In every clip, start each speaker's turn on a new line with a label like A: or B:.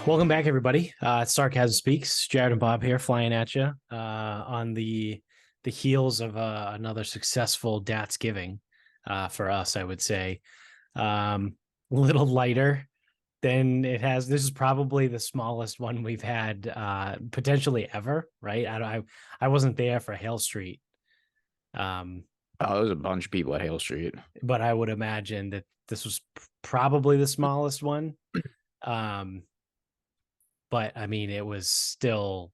A: Welcome back, everybody. Sarcasm Speaks. Jared and Bob here, flying at you on the heels of another successful Datzgiving for us, I would say. A little lighter than it has. This is probably the smallest one we've had potentially ever, right? I wasn't there for Hale Street.
B: There was a bunch of people at Hale Street.
A: But I would imagine that this was probably the smallest one. But I mean, it was still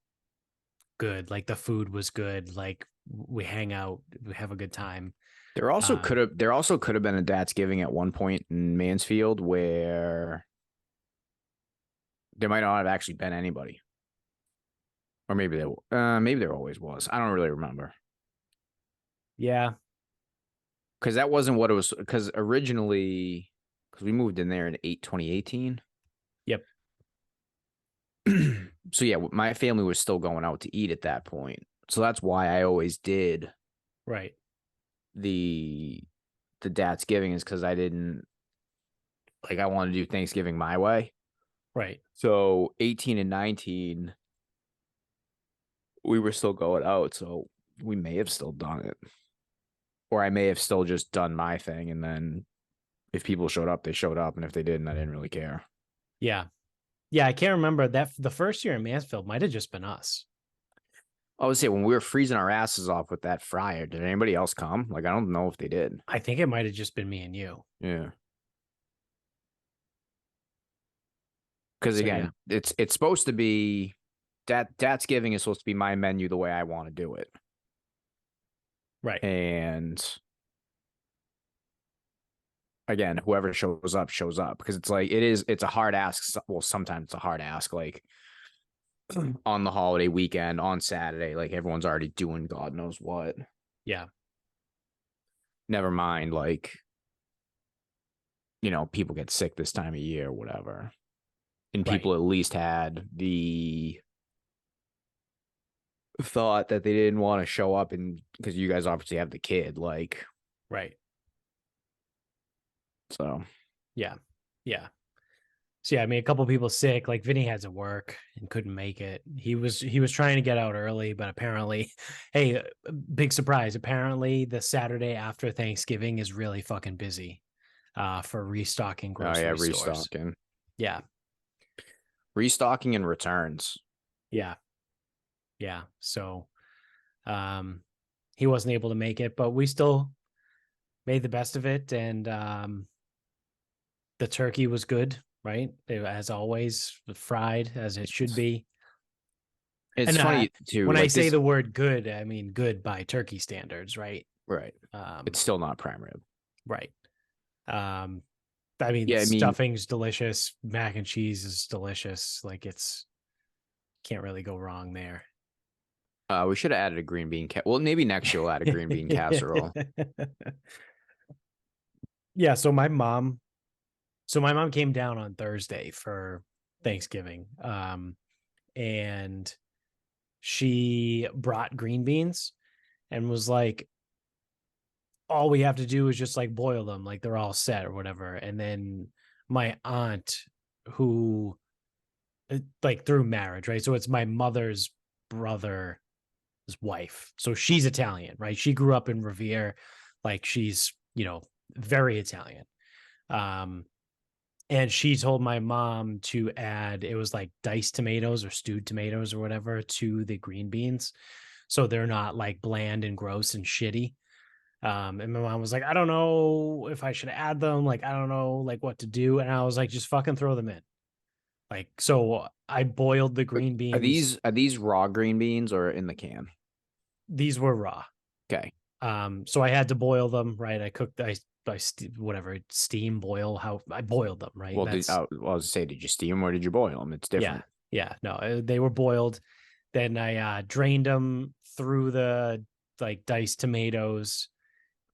A: good. Like the food was good. Like we hang out, we have a good time.
B: There also could have been a Datsgiving at one point in Mansfield where there might not have actually been anybody, or maybe there always was. I don't really remember.
A: Yeah,
B: because that wasn't what it was. Because originally, we moved in there in 2018.
A: Yep.
B: So yeah, my family was still going out to eat at that point. So that's why I always did
A: right.
B: The Datsgiving is because I didn't I wanted to do Thanksgiving my way.
A: Right.
B: So 18 and 19, we were still going out. So we may have still done it. Or I may have still just done my thing. And then if people showed up, they showed up. And if they didn't, I didn't really care.
A: Yeah. Yeah, I can't remember that. The first year in Mansfield might have just been us.
B: I would say when we were freezing our asses off with that fryer, did anybody else come? I don't know if they did.
A: I think it might have just been me and you.
B: Yeah. Because again, yeah. It's supposed to be Datsgiving is supposed to be my menu the way I want to do it.
A: Right.
B: And again, whoever shows up because it's a hard ask. Well, sometimes it's a hard ask, on the holiday weekend, on Saturday, everyone's already doing God knows what.
A: Yeah.
B: Never mind, people get sick this time of year or whatever. And people at least had the thought that they didn't want to show up because you guys obviously have the kid,
A: right.
B: So
A: yeah. So yeah, I mean, a couple of people sick. Like Vinny had to work and couldn't make it. He was trying to get out early, but apparently, hey, big surprise. Apparently, the Saturday after Thanksgiving is really fucking busy for restocking grocery stores.
B: Restocking.
A: Yeah.
B: Restocking and returns.
A: Yeah. So he wasn't able to make it, but we still made the best of it. And the turkey was good, right? As always, fried as it should be.
B: It's funny too.
A: When I say the word good, I mean good by turkey standards, right?
B: Right. It's still not prime rib.
A: Right. I mean, stuffing's delicious. Mac and cheese is delicious. Can't really go wrong there.
B: We should have added a green bean. Well, maybe next year we'll add a green bean casserole.
A: Yeah. So my mom came down on Thursday for Thanksgiving. And she brought green beans and was like, all we have to do is just boil them. They're all set or whatever. And then my aunt, who through marriage, right? So it's my mother's brother's wife. So she's Italian, right? She grew up in Revere. She's, very Italian. And she told my mom to add, it was diced tomatoes or stewed tomatoes or whatever to the green beans. So they're not bland and gross and shitty. And my mom was like, I don't know if I should add them. I don't know what to do. And I was like, just fucking throw them in. So I boiled the green beans.
B: Are these raw green beans or in the can?
A: These were raw.
B: Okay.
A: So I had to boil them, right? I cooked, steam boil, how I boiled them, right?
B: Well, I was say, did you steam or did you boil them? It's different.
A: Yeah. No, they were boiled. Then I drained them through the diced tomatoes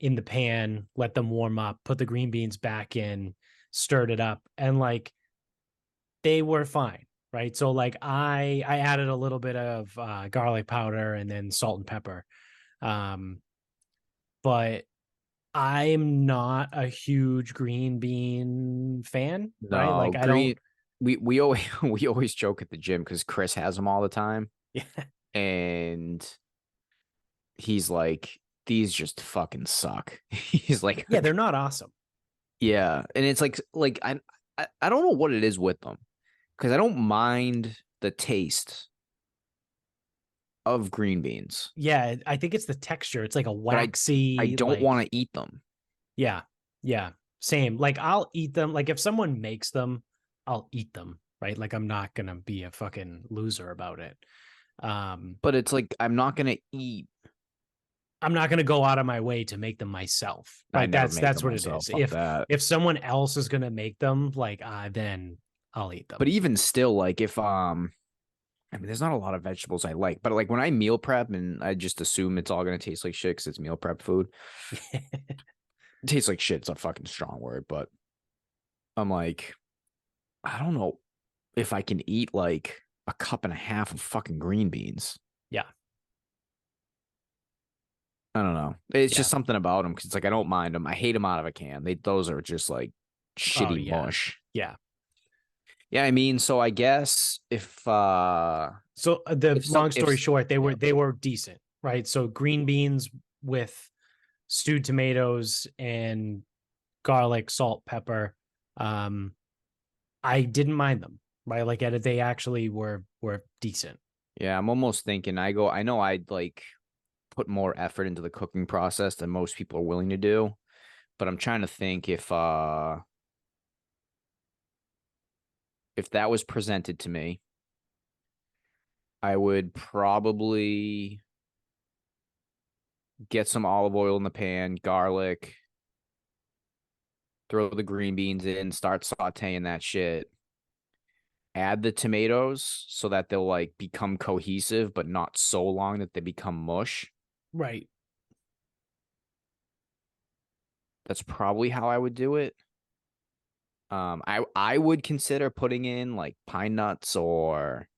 A: in the pan, let them warm up, put the green beans back in, stirred it up, and they were fine, right? So I added a little bit of garlic powder and then salt and pepper. But I'm not a huge green bean fan, right?
B: I don't. we always we always joke at the gym because Chris has them all the time,
A: Yeah.
B: and he's like, these just fucking suck. He's like,
A: Yeah, they're not awesome.
B: yeah, and it's like I don't know what it is with them because I don't mind the taste of green beans,
A: Yeah, I think it's the texture. It's like a
B: but I
A: waxy,
B: don't want to eat them.
A: yeah, yeah, same. Like I'll eat them. Like if someone makes them, I'll eat them, right? Like I'm not gonna be a fucking loser about it.
B: But it's like I'm not gonna eat.
A: I'm not gonna go out of my way to make them myself,
B: I
A: right?
B: never
A: That's
B: make
A: that's
B: them
A: what it
B: myself.
A: is.
B: Fuck that.
A: If someone else is gonna make them, like then I'll eat
B: But
A: them.
B: even still, like if I mean, there's not a lot of vegetables I like, but like when I meal prep and I just assume it's all gonna taste like shit because it's meal prep food. It tastes like shit. It's a fucking strong word, but I'm like, I don't know if I can eat like a cup and a half of fucking green beans.
A: Yeah,
B: I don't know. It's
A: yeah.
B: just something about them because it's like I don't mind them. I hate them out of a can. Those are just like
A: Oh
B: shitty
A: yeah,
B: mush.
A: yeah.
B: Yeah, I mean, so I guess
A: So the
B: if some
A: long story short,
B: yeah,
A: they were decent, right? So green beans with stewed tomatoes and garlic, salt, pepper. Um, I didn't mind them, right? Like they actually were decent.
B: yeah, I'm almost thinking I know I'd like put more effort into the cooking process than most people are willing to do, but I'm trying to think if that was presented to me, I would probably get some olive oil in the pan, garlic, throw the green beans in, start sauteing that shit. Add the tomatoes so that they'll like become cohesive, but not so long that they become mush.
A: Right.
B: That's probably how I would do it. I would consider putting in like pine nuts or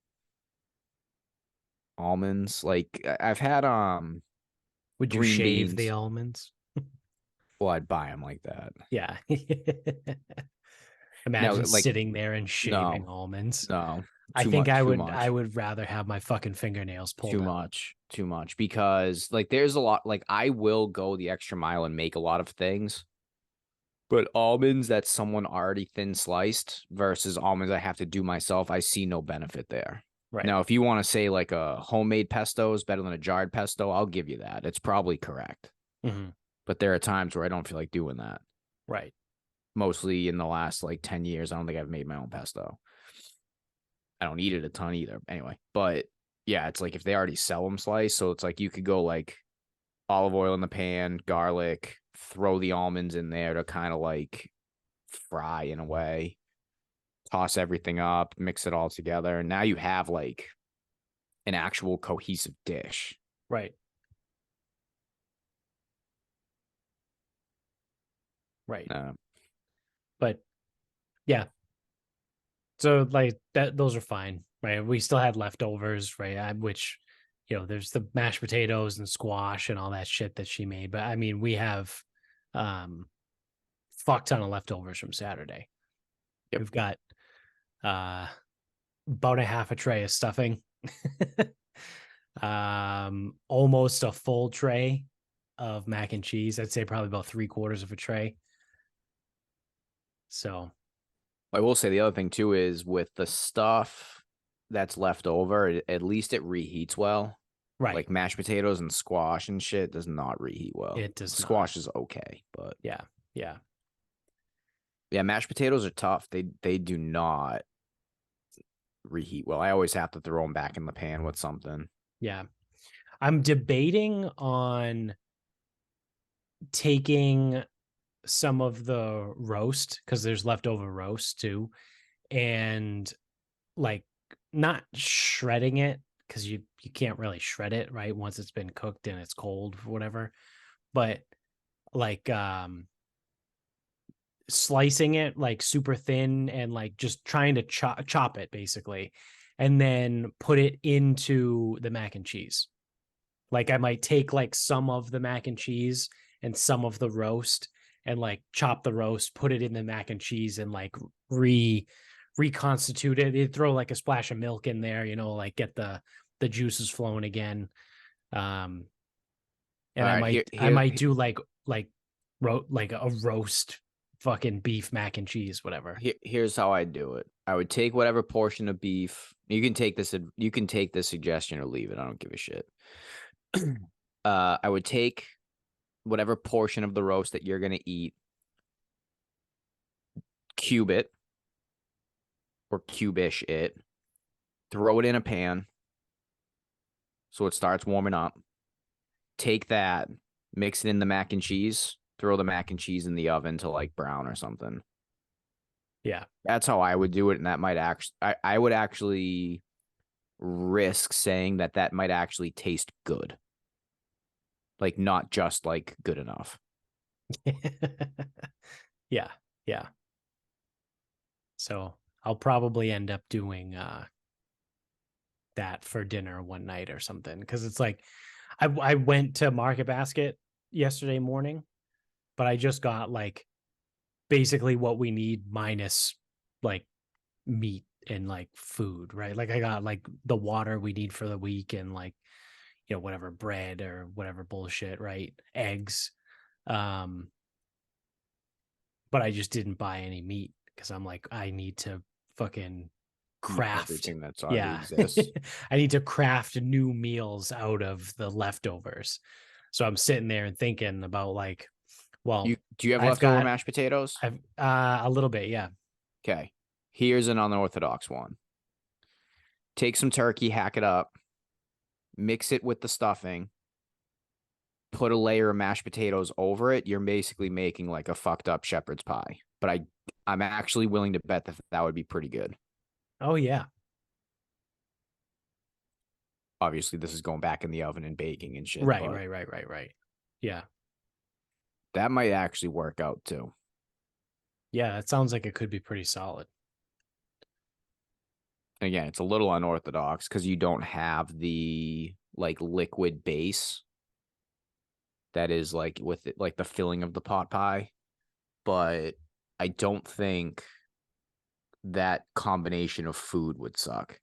B: almonds. Like I've had
A: Would you
B: green
A: shave the
B: beans.
A: almonds?
B: Well, I'd buy them like that.
A: Yeah.
B: Now,
A: Imagine
B: like
A: sitting there and shaving
B: no,
A: almonds.
B: no,
A: I think I
B: too
A: would I
B: much,
A: would rather have my fucking fingernails pulled out.
B: too much. Because like there's a lot. Like I will go the extra mile and make a lot of things. But almonds that someone already thin sliced versus almonds I have to do myself, I see no benefit there.
A: Right.
B: Now, if you want to say like a homemade pesto is better than a jarred pesto, I'll give you that. It's probably correct.
A: Hmm.
B: But there are times where I don't feel like doing that.
A: Right.
B: Mostly in the last like 10 years, I don't think I've made my own pesto. I don't eat it a ton either. Anyway, but yeah, it's like if they already sell them sliced, so it's like you could go like olive oil in the pan, garlic, throw the almonds in there to kind of like fry in a way, toss everything up, mix it all together, and now you have like an actual cohesive dish.
A: Right. Right.
B: Uh,
A: But yeah. So like that those are fine, right? We still had leftovers, right? Which there's the mashed potatoes and squash and all that shit that she made. But I mean, we have um fuck ton of leftovers from Saturday.
B: yep.
A: We've got uh about a half a tray of stuffing. Almost a full tray of mac and cheese. I'd say probably about 3/4 of a tray. So
B: I will say the other thing too is with the stuff that's left over, at least it reheats well.
A: right.
B: Like mashed potatoes and squash and shit does not reheat well.
A: It does not.
B: Squash is okay, but
A: Yeah. Yeah.
B: yeah, mashed potatoes are tough. They do not reheat well. I always have to throw them back in the pan with something.
A: Yeah. I'm debating on taking some of the roast because there's leftover roast too, and like not shredding it because you can't really shred it right once it's been cooked and it's cold or whatever, but like slicing it like super thin and like just trying to chop it basically, and then put it into the mac and cheese. Like I might take like some of the mac and cheese and some of the roast and like chop the roast, put it in the mac and cheese and like reconstitute it. They'd throw like a splash of milk in there, like get the juices flowing again. And
B: All
A: I
B: right,
A: might I might do like a roast fucking beef mac and cheese, whatever.
B: here's how I do it. I would take whatever portion of beef. You can take this suggestion or leave it. I don't give a shit. I would take whatever portion of the roast that you're gonna eat, cube it or cube-ish it, throw it in a pan so it starts warming up. Take that, mix it in the mac and cheese, throw the mac and cheese in the oven to like brown or something.
A: Yeah.
B: That's how I would do it. And that might actually, I would actually risk saying that might actually taste good. Like not just like good enough.
A: Yeah. Yeah. So I'll probably end up doing that for dinner one night or something. Cause it's like I went to Market Basket yesterday morning, but I just got like basically what we need minus like meat and like food, right? Like I got like the water we need for the week and like, whatever bread or whatever bullshit, right? Eggs. But I just didn't buy any meat because I'm like, I need to fucking craft
B: everything that's already
A: yeah.
B: exists.
A: I need to craft new meals out of the leftovers. So I'm sitting there and thinking about like, well,
B: do you have
A: I've
B: leftover
A: got
B: mashed potatoes?
A: I've a little bit, yeah.
B: Okay. Here's an unorthodox one. Take some turkey, hack it up, mix it with the stuffing, put a layer of mashed potatoes over it. You're basically making like a fucked up shepherd's pie. But I'm actually willing to bet that would be pretty good.
A: Oh yeah.
B: Obviously, this is going back in the oven and baking and shit.
A: Right. Yeah.
B: That might actually work out too.
A: Yeah, it sounds like it could be pretty solid.
B: Again, it's a little unorthodox because you don't have the like liquid base that is like with it, like the filling of the pot pie. But I don't think that combination of food would suck.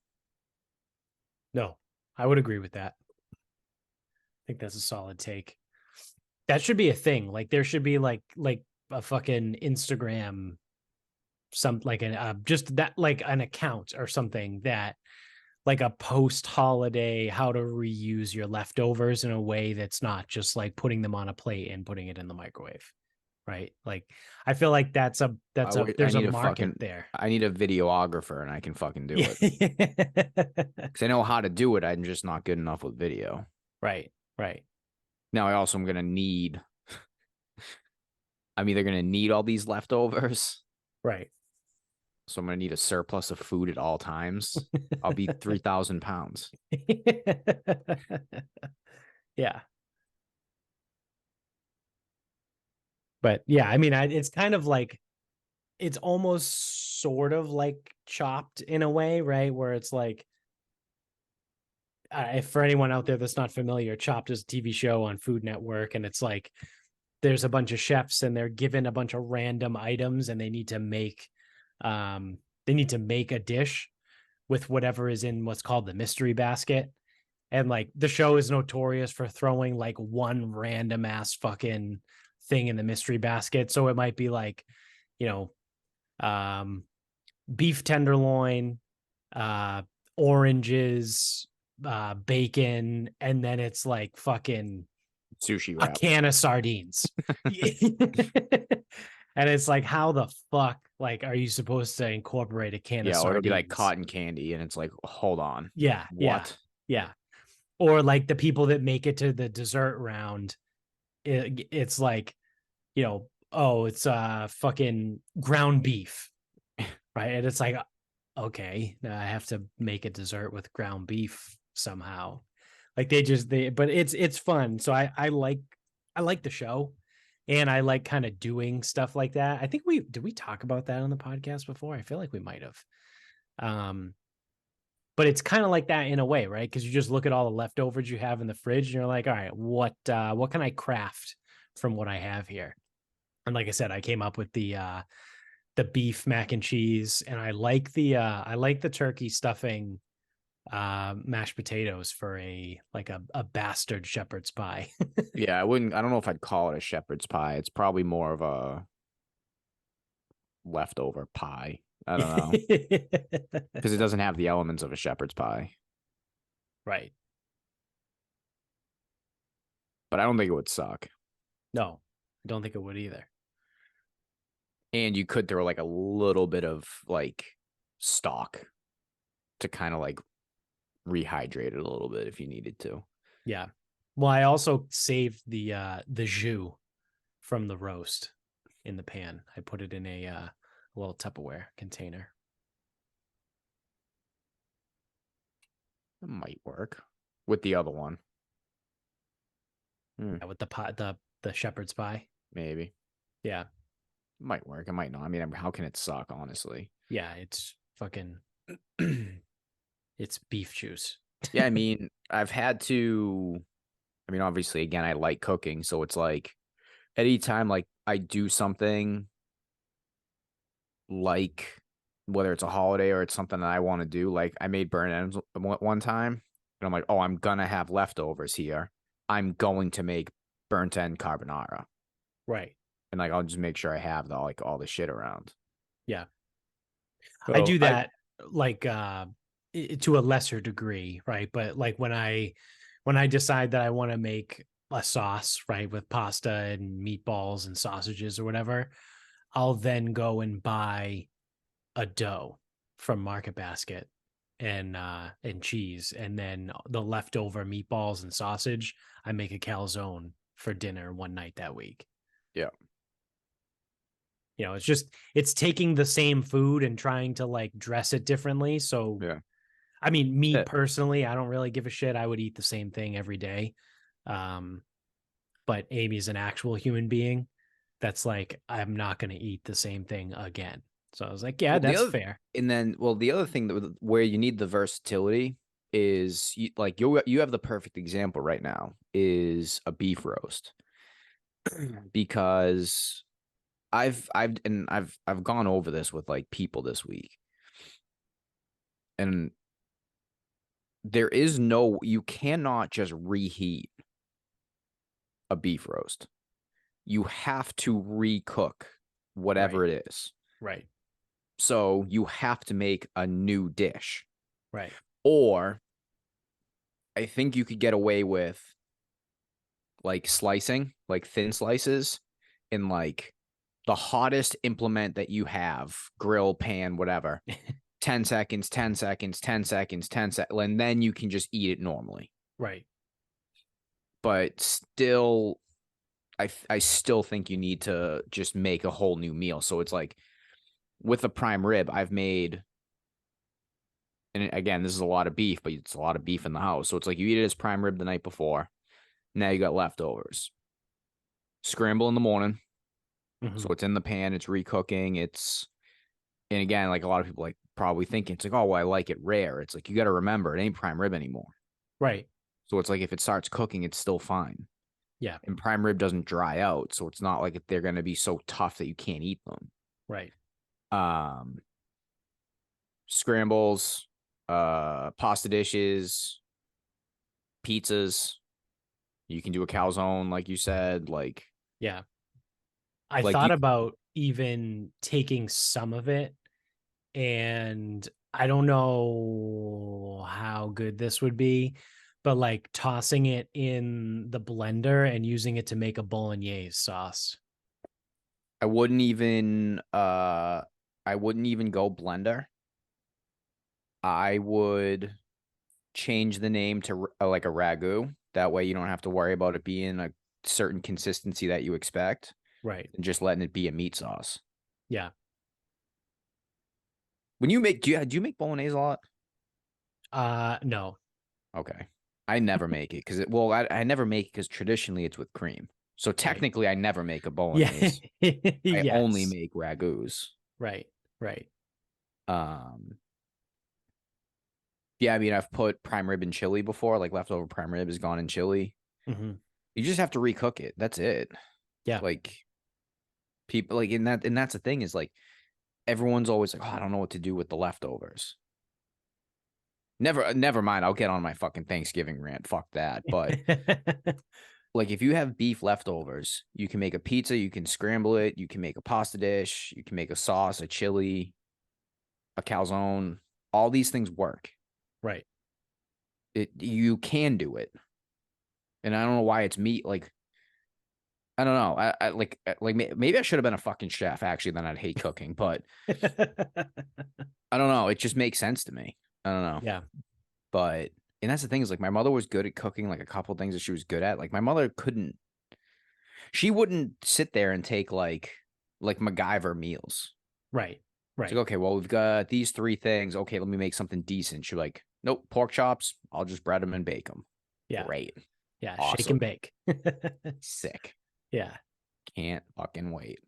A: No, I would agree with that. I think that's a solid take. That should be a thing. Like there should be like a fucking Instagram, some like an just that like an account or something that like a post holiday how to reuse your leftovers in a way that's not just like putting them on a plate and putting it in the microwave. Right. Like I feel like there's a market there.
B: I need a videographer and I can fucking do
A: Yeah.
B: it. Because I know how to do it. I'm just not good enough with video.
A: Right.
B: Now I also am gonna need I'm either gonna need all these leftovers.
A: Right.
B: So I'm gonna need a surplus of food at all times. I'll be 3,000 pounds.
A: Yeah. But yeah, I mean, it's kind of like it's almost sort of like Chopped in a way, right? Where it's like, if for anyone out there that's not familiar, Chopped is a TV show on Food Network, and it's like there's a bunch of chefs and they're given a bunch of random items and they need to make a dish with whatever is in what's called the mystery basket. And like the show is notorious for throwing like one random ass fucking thing in the mystery basket. So it might be like, beef tenderloin, oranges, bacon, and then it's like fucking
B: Sushi
A: a
B: wrap.
A: can of sardines. And it's like, how the fuck like are you supposed to incorporate a can of sardines?
B: Or it'll be like cotton candy and it's like, hold on.
A: Yeah.
B: What?
A: Yeah. Or like the people that make it to the dessert round, it's like, it's fucking ground beef. Right. And it's like, okay, now I have to make a dessert with ground beef somehow. Like but it's fun. So I like the show, and I like kind of doing stuff like that. I think did we talk about that on the podcast before? I feel like we might have. But it's kind of like that in a way, right? Because you just look at all the leftovers you have in the fridge and you're like, all right, what can I craft from what I have here? And like I said, I came up with the the beef mac and cheese, and I like the turkey stuffing mashed potatoes for a bastard shepherd's pie.
B: Yeah, I don't know if I'd call it a shepherd's pie. It's probably more of a leftover pie. I don't know. Because it doesn't have the elements of a shepherd's pie.
A: Right.
B: But I don't think it would suck.
A: No, I don't think it would either.
B: And you could throw like a little bit of like stock to kind of like rehydrate it a little bit if you needed to.
A: Yeah. Well, I also saved the jus from the roast in the pan. I put it in a little Tupperware container.
B: It might work with the other one.
A: Yeah, with the shepherd's pie.
B: Maybe.
A: Yeah.
B: It might work. It might not. I mean, how can it suck, honestly?
A: Yeah, it's fucking it's beef juice.
B: Yeah, I mean, obviously, again, I like cooking, so it's like anytime like I do something like whether it's a holiday or it's something that I want to do, like I made burnt ends one time, and I'm like, oh, I'm gonna have leftovers here. I'm going to make burnt end carbonara.
A: Right.
B: And like I'll just make sure I have all the shit around.
A: Yeah.
B: So
A: I do that like to a lesser degree, right? But like when I decide that I want to make a sauce, right, with pasta and meatballs and sausages or whatever, I'll then go and buy a dough from Market Basket and cheese, and then the leftover meatballs and sausage, I make a calzone for dinner one night that week.
B: Yeah.
A: It's taking the same food and trying to like dress it differently. So
B: Yeah.
A: I mean, me personally, I don't really give a shit. I would eat the same thing every day. But Amy's an actual human being that's like, I'm not going to eat the same thing again. So I was like, yeah, that's fair.
B: And then, the other thing where you need the versatility is you have the perfect example right now is a beef roast. Because I've gone over this with like people this week, and you cannot just reheat a beef roast. You have to recook whatever it is.
A: Right.
B: So you have to make a new dish.
A: Right.
B: Or I think you could get away with like slicing, like thin slices, in like the hottest implement that you have, grill, pan, whatever. 10 seconds, 10 seconds, 10 seconds, 10 seconds, and then you can just eat it normally.
A: Right.
B: But still, I still think you need to just make a whole new meal. So it's like with a prime rib, I've made, and again, this is a lot of beef, but it's a lot of beef in the house. So it's like you eat it as prime rib the night before. Now you got leftovers. Scramble in the morning. Mm-hmm. So it's in the pan, it's recooking, and again, like a lot of people like probably thinking it's like, oh, well, I like it rare. It's like you got to remember it ain't prime rib anymore.
A: Right.
B: So it's like if it starts cooking, it's still fine.
A: Yeah.
B: And prime rib doesn't dry out, so it's not like they're going to be so tough that you can't eat them.
A: Right.
B: Scrambles, pasta dishes, pizzas. You can do a calzone, like you said. Like,
A: yeah. I thought about even taking some of it, and I don't know how good this would be, but like tossing it in the blender and using it to make a bolognese sauce.
B: I wouldn't even go blender. I would change the name to like a ragu. That way you don't have to worry about it being a certain consistency that you expect.
A: Right.
B: And just letting it be a meat sauce.
A: Yeah.
B: When you make, do you make bolognese a lot?
A: No.
B: Okay. I never make it because I never make it because traditionally it's with cream. So technically I never make a bolognese.
A: Yeah.
B: I only make ragus.
A: Right. Right.
B: Yeah, I mean, I've put prime rib in chili before, like leftover prime rib has gone in chili.
A: Mm-hmm.
B: You just have to recook it. That's it.
A: Yeah.
B: Like people like, and that's the thing is like, everyone's always like, oh, I don't know what to do with the leftovers. Never mind. I'll get on my fucking Thanksgiving rant. Fuck that. But like, if you have beef leftovers, you can make a pizza, you can scramble it, you can make a pasta dish, you can make a sauce, a chili, a calzone. All these things work.
A: Right.
B: You can do it. And I don't know why it's meat. Like, I don't know. Like maybe I should have been a fucking chef actually. Then I'd hate cooking, but I don't know. It just makes sense to me. I don't know.
A: Yeah.
B: But and that's the thing is like my mother was good at cooking. Like a couple things that she was good at. Like my mother couldn't. She wouldn't sit there and take like MacGyver meals.
A: Right.
B: It's
A: Right.
B: like, okay, well we've got these three things. Okay, let me make something decent. She's like, nope, pork chops. I'll just bread them and bake them.
A: Yeah.
B: Great.
A: Yeah. Shake
B: Awesome.
A: and bake.
B: Sick.
A: Yeah.
B: Can't fucking wait.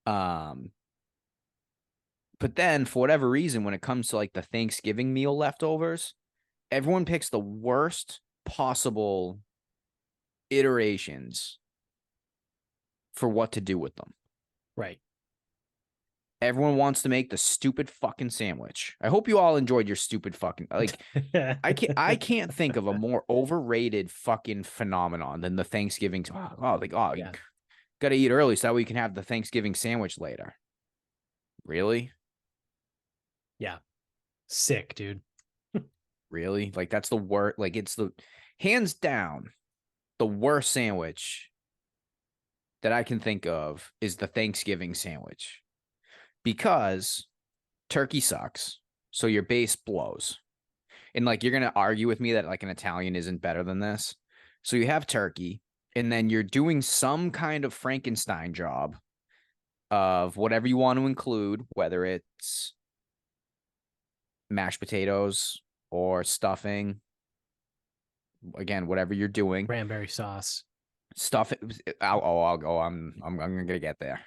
B: But then for whatever reason, when it comes to like the Thanksgiving meal leftovers, everyone picks the worst possible iterations for what to do with them.
A: Right.
B: Everyone wants to make the stupid fucking sandwich. I hope you all enjoyed your stupid fucking like I can't think of a more overrated fucking phenomenon than the Thanksgiving.
A: Yeah.
B: Gotta eat early so that way you can have the Thanksgiving sandwich later. Really?
A: Yeah. Sick, dude.
B: Really? Like that's the worst. Like it's the hands down the worst sandwich that I can think of is the Thanksgiving sandwich because turkey sucks. So your base blows. And like you're going to argue with me that like an Italian isn't better than this. So you have turkey and then you're doing some kind of Frankenstein job of whatever you want to include, whether it's mashed potatoes or stuffing. Again, whatever you're doing.
A: Cranberry sauce.
B: Stuff I'll go. I'm gonna get there.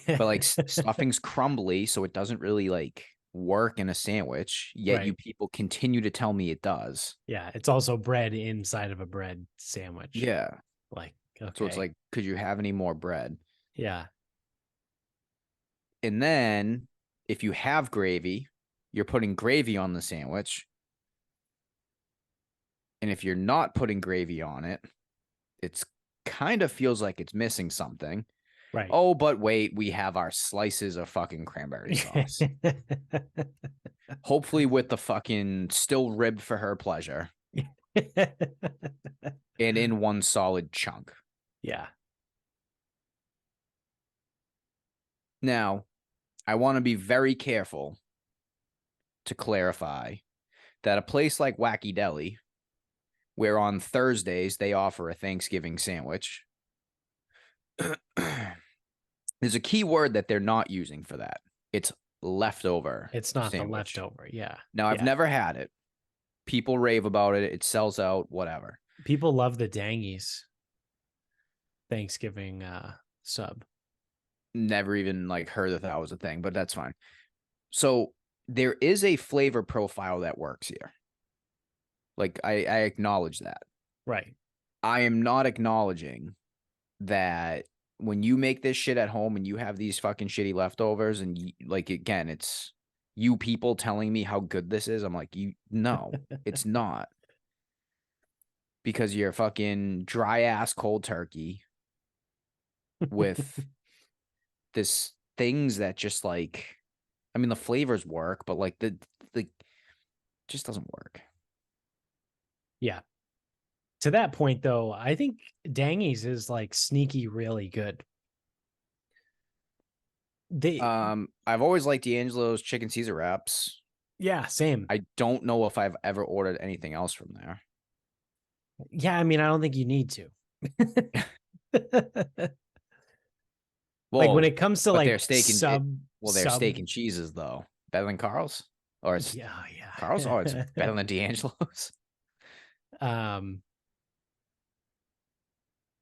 B: But like stuffing's crumbly, so it doesn't really like work in a sandwich. Yet you
A: Right.
B: people continue to tell me it does.
A: Yeah. It's also bread inside of a bread sandwich.
B: Yeah.
A: Like,
B: So it's
A: okay.
B: like, could you have any more bread?
A: Yeah.
B: And then if you have gravy, you're putting gravy on the sandwich. And if you're not putting gravy on it, it's kind of feels like it's missing something.
A: Right.
B: Oh, but wait, we have our slices of fucking cranberry sauce. Hopefully with the fucking still ribbed for her pleasure and in one solid chunk.
A: Yeah.
B: Now, I want to be very careful to clarify that a place like Wacky Deli, where on Thursdays they offer a Thanksgiving sandwich, there's a key word that they're not using for that. It's leftover.
A: It's not
B: sandwich.
A: the leftover. Yeah.
B: Now, I've never had it. People rave about it. It sells out, whatever.
A: People love the Dangies Thanksgiving sub.
B: Never even like heard that was a thing, but that's fine. So there is a flavor profile that works here. Like I acknowledge that.
A: Right.
B: I am not acknowledging that when you make this shit at home and you have these fucking shitty leftovers and like again, it's you people telling me how good this is. I'm like, no, it's not. Because you're fucking dry ass cold turkey with this things that just like I mean the flavors work, but like the just doesn't work.
A: Yeah. To that point, though, I think Dangies is like sneaky really good.
B: I've always liked D'Angelo's chicken Caesar wraps.
A: Yeah, same.
B: I don't know if I've ever ordered anything else from there.
A: Yeah, I mean, I don't think you need to.
B: Well,
A: like when it comes to
B: but
A: like
B: they're steak and they're
A: sub.
B: steak and cheeses though. Better than Carl's? Or it's
A: Yeah,
B: Carl's? Oh, it's
A: yeah.
B: better than D'Angelo's.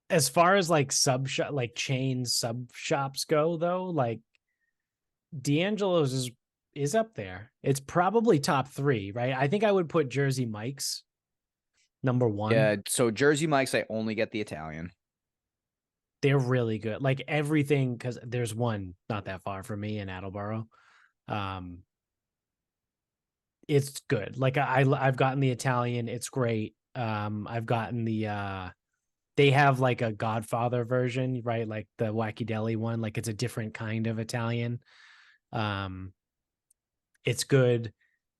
A: As far as like sub shop, like chain sub shops go, though, like D'Angelo's is up there. It's probably top 3, right? I think I would put Jersey Mike's number 1.
B: Yeah, so Jersey Mike's, I only get the Italian.
A: They're really good. Like everything, because there's one not that far from me in Attleboro. Um, it's good. Like I've gotten the Italian, it's great. I've gotten the they have like a Godfather version, right? Like the Wacky Deli one, like it's a different kind of Italian. Um, it's good.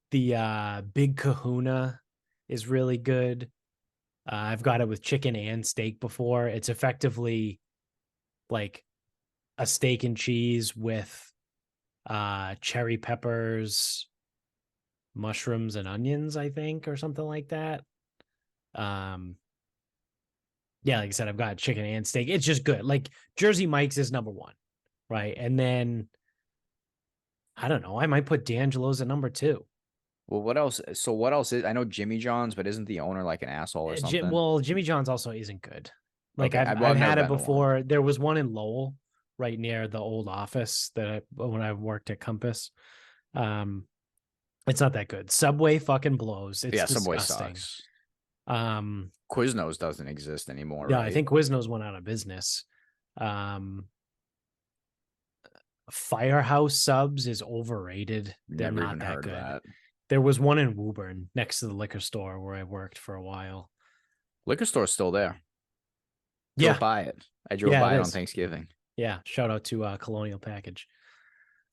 A: The Big Kahuna is really good. I've got it with chicken and steak before. It's effectively like a steak and cheese with cherry peppers, mushrooms, and onions, I think, or something like that. Um, yeah, like I said, I've got chicken and steak. It's just good. Like Jersey Mike's is number one, right? And then I don't know. I might put D'Angelo's at number two.
B: Well, what else? So what else is? I know Jimmy John's, but isn't the owner like an asshole or something?
A: Well, Jimmy John's also isn't good. Like
B: Okay,
A: I've
B: well,
A: I've
B: I've never
A: had it
B: been to one.
A: before. There was one in Lowell, right near the old office when I worked at Compass. Um, it's not that good. Subway fucking blows. It's
B: Yeah, Subway
A: disgusting.
B: sucks.
A: Um,
B: Quiznos doesn't exist anymore,
A: yeah, I
B: right?
A: think Quiznos went out of business. Um, Firehouse Subs is overrated. They're
B: Never
A: not
B: even
A: that
B: heard of
A: good.
B: that.
A: There was one in Woburn next to the liquor store where I worked for a while.
B: Liquor store's still there. Drove
A: Yeah,
B: by it. I drove
A: yeah, it
B: by it on
A: is.
B: Thanksgiving.
A: Yeah, shout out to Colonial Package.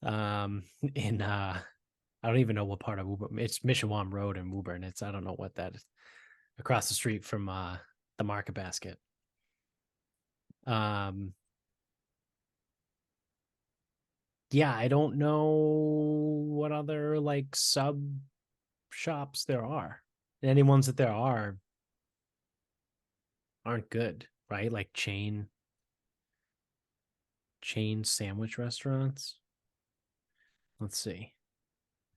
A: In I don't even know what part of Woburn. It's Mishawam Road in Woburn. It's I don't know what that is. Across the street from the Market Basket. Um, yeah, I don't know what other like sub shops there are. And any ones that there are aren't good, right? Like chain sandwich restaurants. Let's see.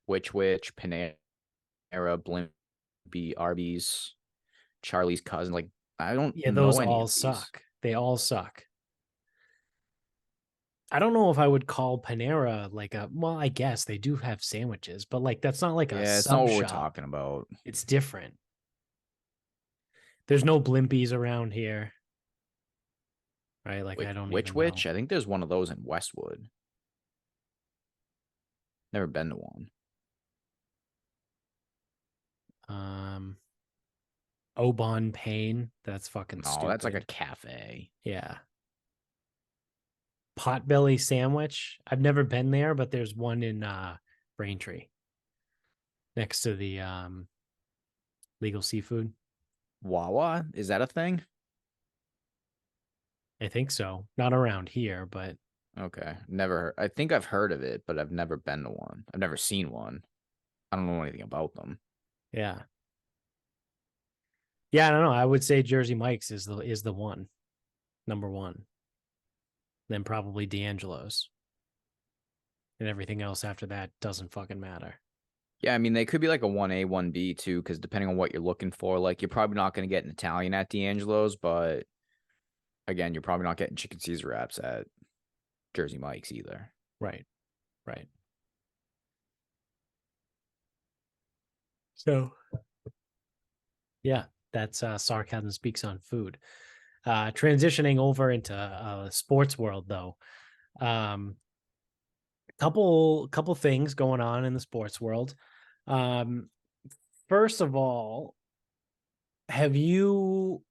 B: Which, Panera, Blimpie, Arby's, Charlie's Cousin. Like, I don't
A: Yeah, those
B: know any
A: all
B: of these.
A: suck. They all suck. I don't know if I would call Panera like a well, I guess they do have sandwiches, but like that's not like a
B: Yeah, it's not
A: sub
B: what we're
A: shop.
B: talking about.
A: It's different. There's no Blimpies around here, right? Like I don't even know.
B: Which? I think there's one of those in Westwood. Never been to one.
A: Um Obon Pain, that's fucking
B: No, that's like a
A: stupid.
B: cafe.
A: Yeah. Potbelly sandwich. I've never been there, but there's one in Braintree next to the legal seafood.
B: Wawa? Is that a thing?
A: I think so. Not around here, but
B: Okay. Never. I think I've heard of it, but I've never been to one. I've never seen one. I don't know anything about them.
A: yeah. Yeah, I don't know. I would say Jersey Mike's is the one, number one. Then probably D'Angelo's. And everything else after that doesn't fucking matter.
B: Yeah, I mean, they could be like a 1A, 1B too, because depending on what you're looking for, like you're probably not going to get an Italian at D'Angelo's, but again, you're probably not getting chicken Caesar wraps at Jersey Mike's either.
A: Right. Right. So yeah, that's Sarcasm Speaks on Food. Transitioning over into sports world though. Um couple things going on in the sports world. Um First of all, have you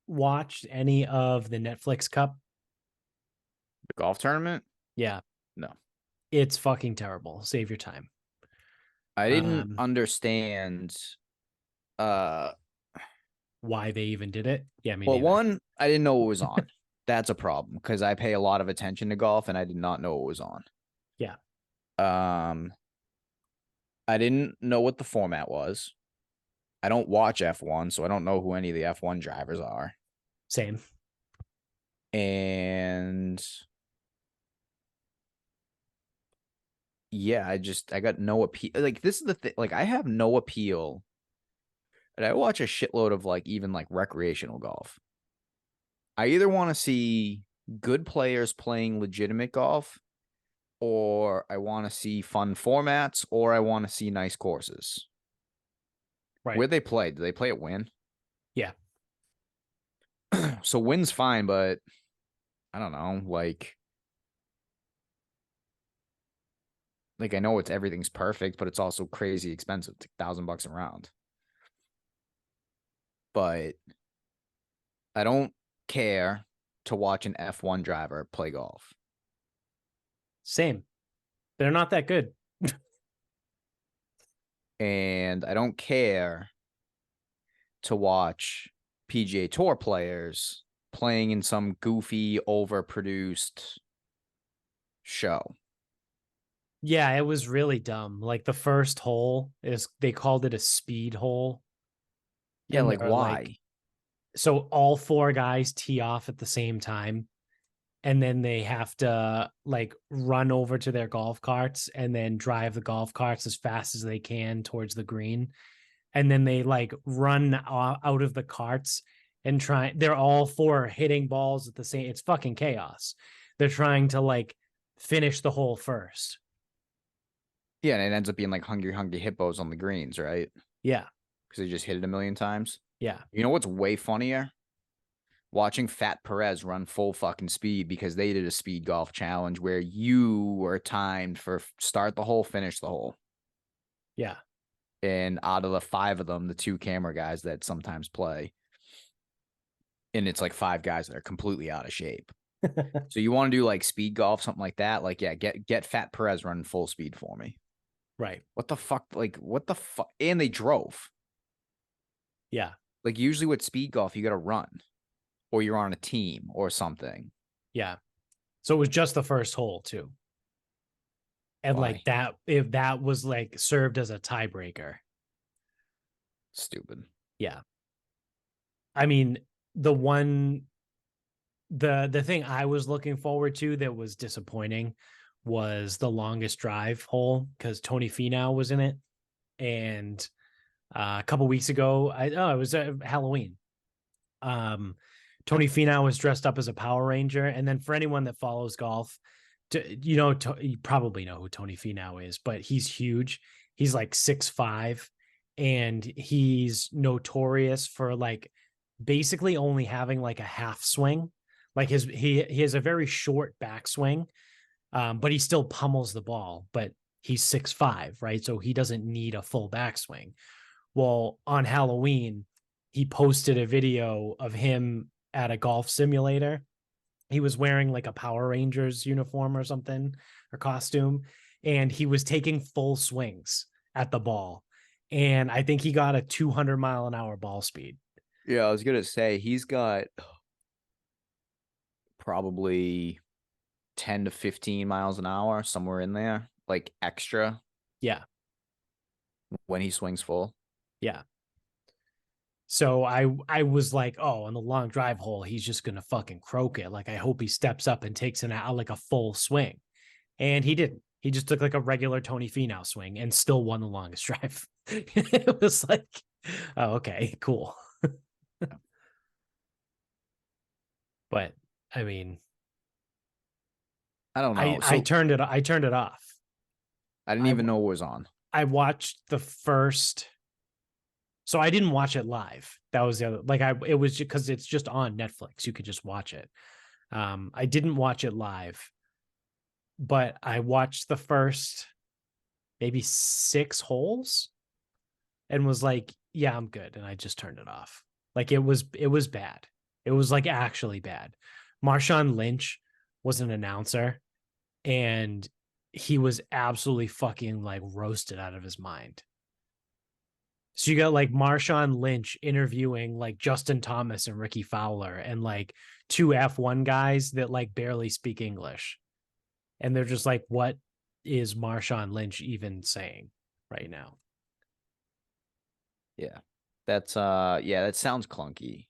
A: watched any of the Netflix Cup?
B: The golf tournament?
A: Yeah,
B: No.
A: it's fucking terrible. Save your time.
B: I didn't
A: Um,
B: understand. Uh,
A: why they even did it? Yeah, me
B: well,
A: neither.
B: one, I didn't know what was on. That's a problem because I pay a lot of attention to golf and I did not know what was on.
A: Yeah,
B: Um, I didn't know what the format was. I don't watch F1, so I don't know who any of the F1 drivers are.
A: same.
B: And yeah, I got no appeal. Like this is the thing. Like I have no appeal. And I watch a shitload of like even like recreational golf. I either want to see good players playing legitimate golf, or I want to see fun formats, or I want to see nice courses.
A: Right.
B: Where they play? Do they play at Win?
A: Yeah.
B: So Win's fine, but I don't know, like I know everything's perfect, but it's also crazy expensive. It's $1,000 a round. But I don't care to watch an F1 driver play golf.
A: Same. They're not that good.
B: And I don't care to watch PGA Tour players playing in some goofy, overproduced show.
A: Yeah, it was really dumb. Like the first hole is they called it a speed hole.
B: Yeah,
A: And
B: like
A: they're like,
B: why?
A: so all four guys tee off at the same time. And then they have to like run over to their golf carts and then drive the golf carts as fast as they can towards the green. And then they like run out of the carts and they're all four hitting balls at the same, it's fucking chaos. They're trying to like finish the hole first.
B: Yeah, and it ends up being like hungry, hungry hippos on the greens, right?
A: Yeah.
B: Because they just hit it a million times.
A: Yeah.
B: You know what's way funnier? Watching Fat Perez run full fucking speed because they did a speed golf challenge where you were timed for start the hole, finish the hole.
A: Yeah.
B: And out of the five of them, the two camera guys that sometimes play, and it's like five guys that are completely out of shape. So you want to do like speed golf, something like that? Like, yeah, get Fat Perez running full speed for me.
A: Right.
B: What the fuck? Like, what the fuck? And they drove.
A: Yeah.
B: Like, usually with speed golf, you got to run or you're on a team or something.
A: Yeah. So it was just the first hole too. And like
B: Why?
A: that, if that was like served as a tiebreaker.
B: Stupid.
A: Yeah. I mean, the one the thing I was looking forward to that was disappointing was the longest drive hole because Tony Finau was in it. And a couple weeks ago, it was Halloween. Tony Finau was dressed up as a Power Ranger, and then for anyone that follows golf, you probably know who Tony Finau is, but he's huge. He's like 6'5", and he's notorious for like basically only having like a half swing. Like he has a very short backswing, but he still pummels the ball. But he's 6'5", right? So he doesn't need a full backswing. Well, on Halloween, he posted a video of him at a golf simulator. He was wearing like a Power Rangers uniform or something or costume, and he was taking full swings at the ball. And I think he got a 200-mile-an-hour ball speed.
B: Yeah, I was gonna say he's got probably 10 to 15 miles an hour, somewhere in there, like extra
A: Yeah.
B: when he swings full.
A: Yeah. So I was like, oh, on the long drive hole, he's just gonna fucking croak it. Like I hope he steps up and takes an out like a full swing. And he didn't. He just took like a regular Tony Finau swing and still won the longest drive. It was like, oh, okay, cool. But I mean,
B: I don't
A: I
B: know.
A: I
B: So
A: turned it I turned it off.
B: I didn't
A: I
B: even know it was on.
A: I watched the first. So I didn't watch it live. That was the other. Like it was because it's just on Netflix. You could just watch it. I didn't watch it live, but I watched the first maybe 6 holes and was like, yeah, I'm good. And I just turned it off. Like it was bad. It was like actually bad. Marshawn Lynch was an announcer and he was absolutely fucking like roasted out of his mind. So you got like Marshawn Lynch interviewing like Justin Thomas and Ricky Fowler and like two F1 guys that like barely speak English. And they're just like, what is Marshawn Lynch even saying right now?
B: Yeah. That's yeah, that sounds clunky.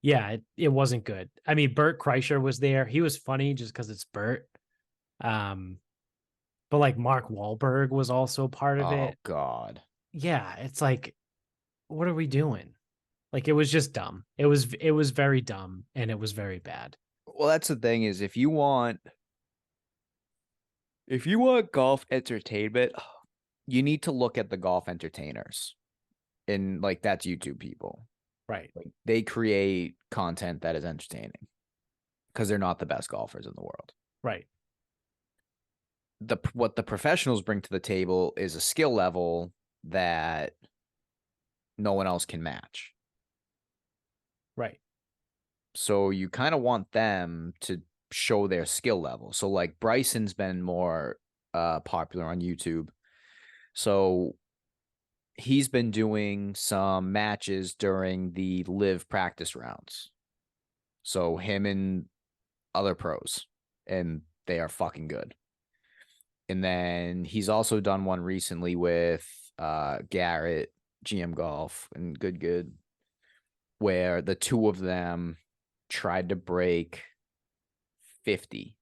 A: Yeah, it wasn't good. I mean, Bert Kreischer was there. He was funny just because it's Bert. Um, but like Mark Wahlberg was also part of
B: Oh
A: it.
B: God.
A: Yeah, it's like, what are we doing? Like it was just dumb. It was very dumb and it was very bad.
B: Well, that's the thing is if you want golf entertainment, you need to look at the golf entertainers. And like that's YouTube people.
A: Right.
B: Like they create content that is entertaining. because they're not the best golfers in the world.
A: Right.
B: What the professionals bring to the table is a skill level that no one else can match.
A: Right.
B: So you kind of want them to show their skill level. So like Bryson's been more popular on YouTube. So he's been doing some matches during the live practice rounds. So him and other pros, and they are fucking good. And then he's also done one recently with Garrett, GM Golf, and Good, where the two of them tried to break 50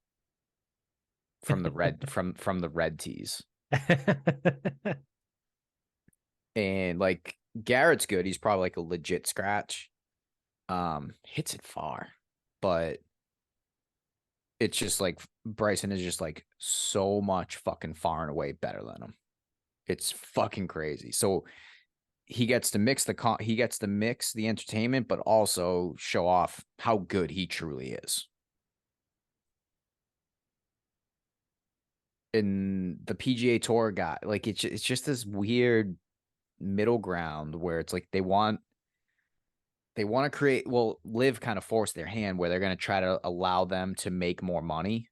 B: from the red from the red tees. And like Garrett's good. He's probably like a legit scratch. Hits it far, but it's just like Bryson is just like so much fucking far and away better than him. It's fucking crazy. So he gets to mix the entertainment, but also show off how good he truly is. And the PGA Tour guy, like it's just this weird middle ground where it's like they want to create, well, Live kind of forced their hand where they're going to try to allow them to make more money.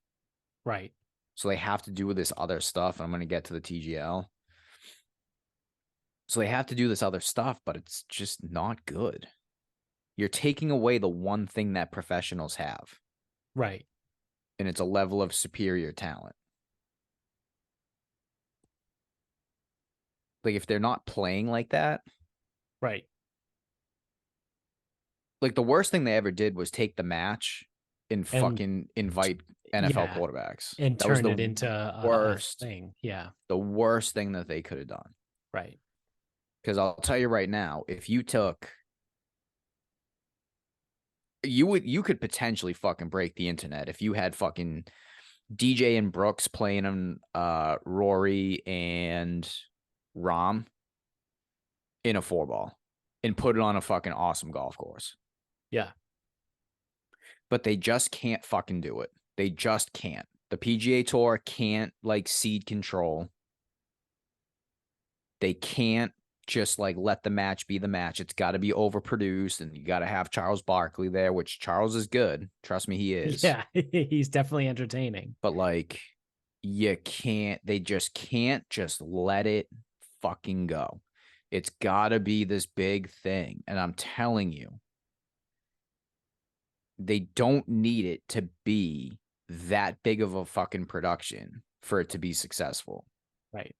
A: Right.
B: So they have to do this other stuff. And I'm going to get to the TGL. So they have to do this other stuff, but it's just not good. You're taking away the one thing that professionals have.
A: Right.
B: And it's a level of superior talent. Like if they're not playing like that.
A: Right.
B: Like the worst thing they ever did was take the match and
A: And
B: fucking invite NFL
A: yeah,
B: quarterbacks.
A: and
B: That was
A: turn
B: the
A: it into a
B: worst,
A: thing. Yeah.
B: the worst thing that they could have done.
A: Right.
B: Because I'll tell you right now, if you took, you could potentially fucking break the internet if you had fucking DJ and Brooks playing on Rory and Rahm in a 4-ball and put it on a fucking awesome golf course.
A: Yeah.
B: But they just can't fucking do it. They just can't. The PGA Tour can't like seed control. They can't just like let the match be the match. It's got to be overproduced, and you got to have Charles Barkley there, which Charles is good. Trust me, he is.
A: Yeah. He's definitely entertaining.
B: But like, they just can't just let it fucking go. It's got to be this big thing. And I'm telling you, they don't need it to be that big of a fucking production for it to be successful.
A: Right.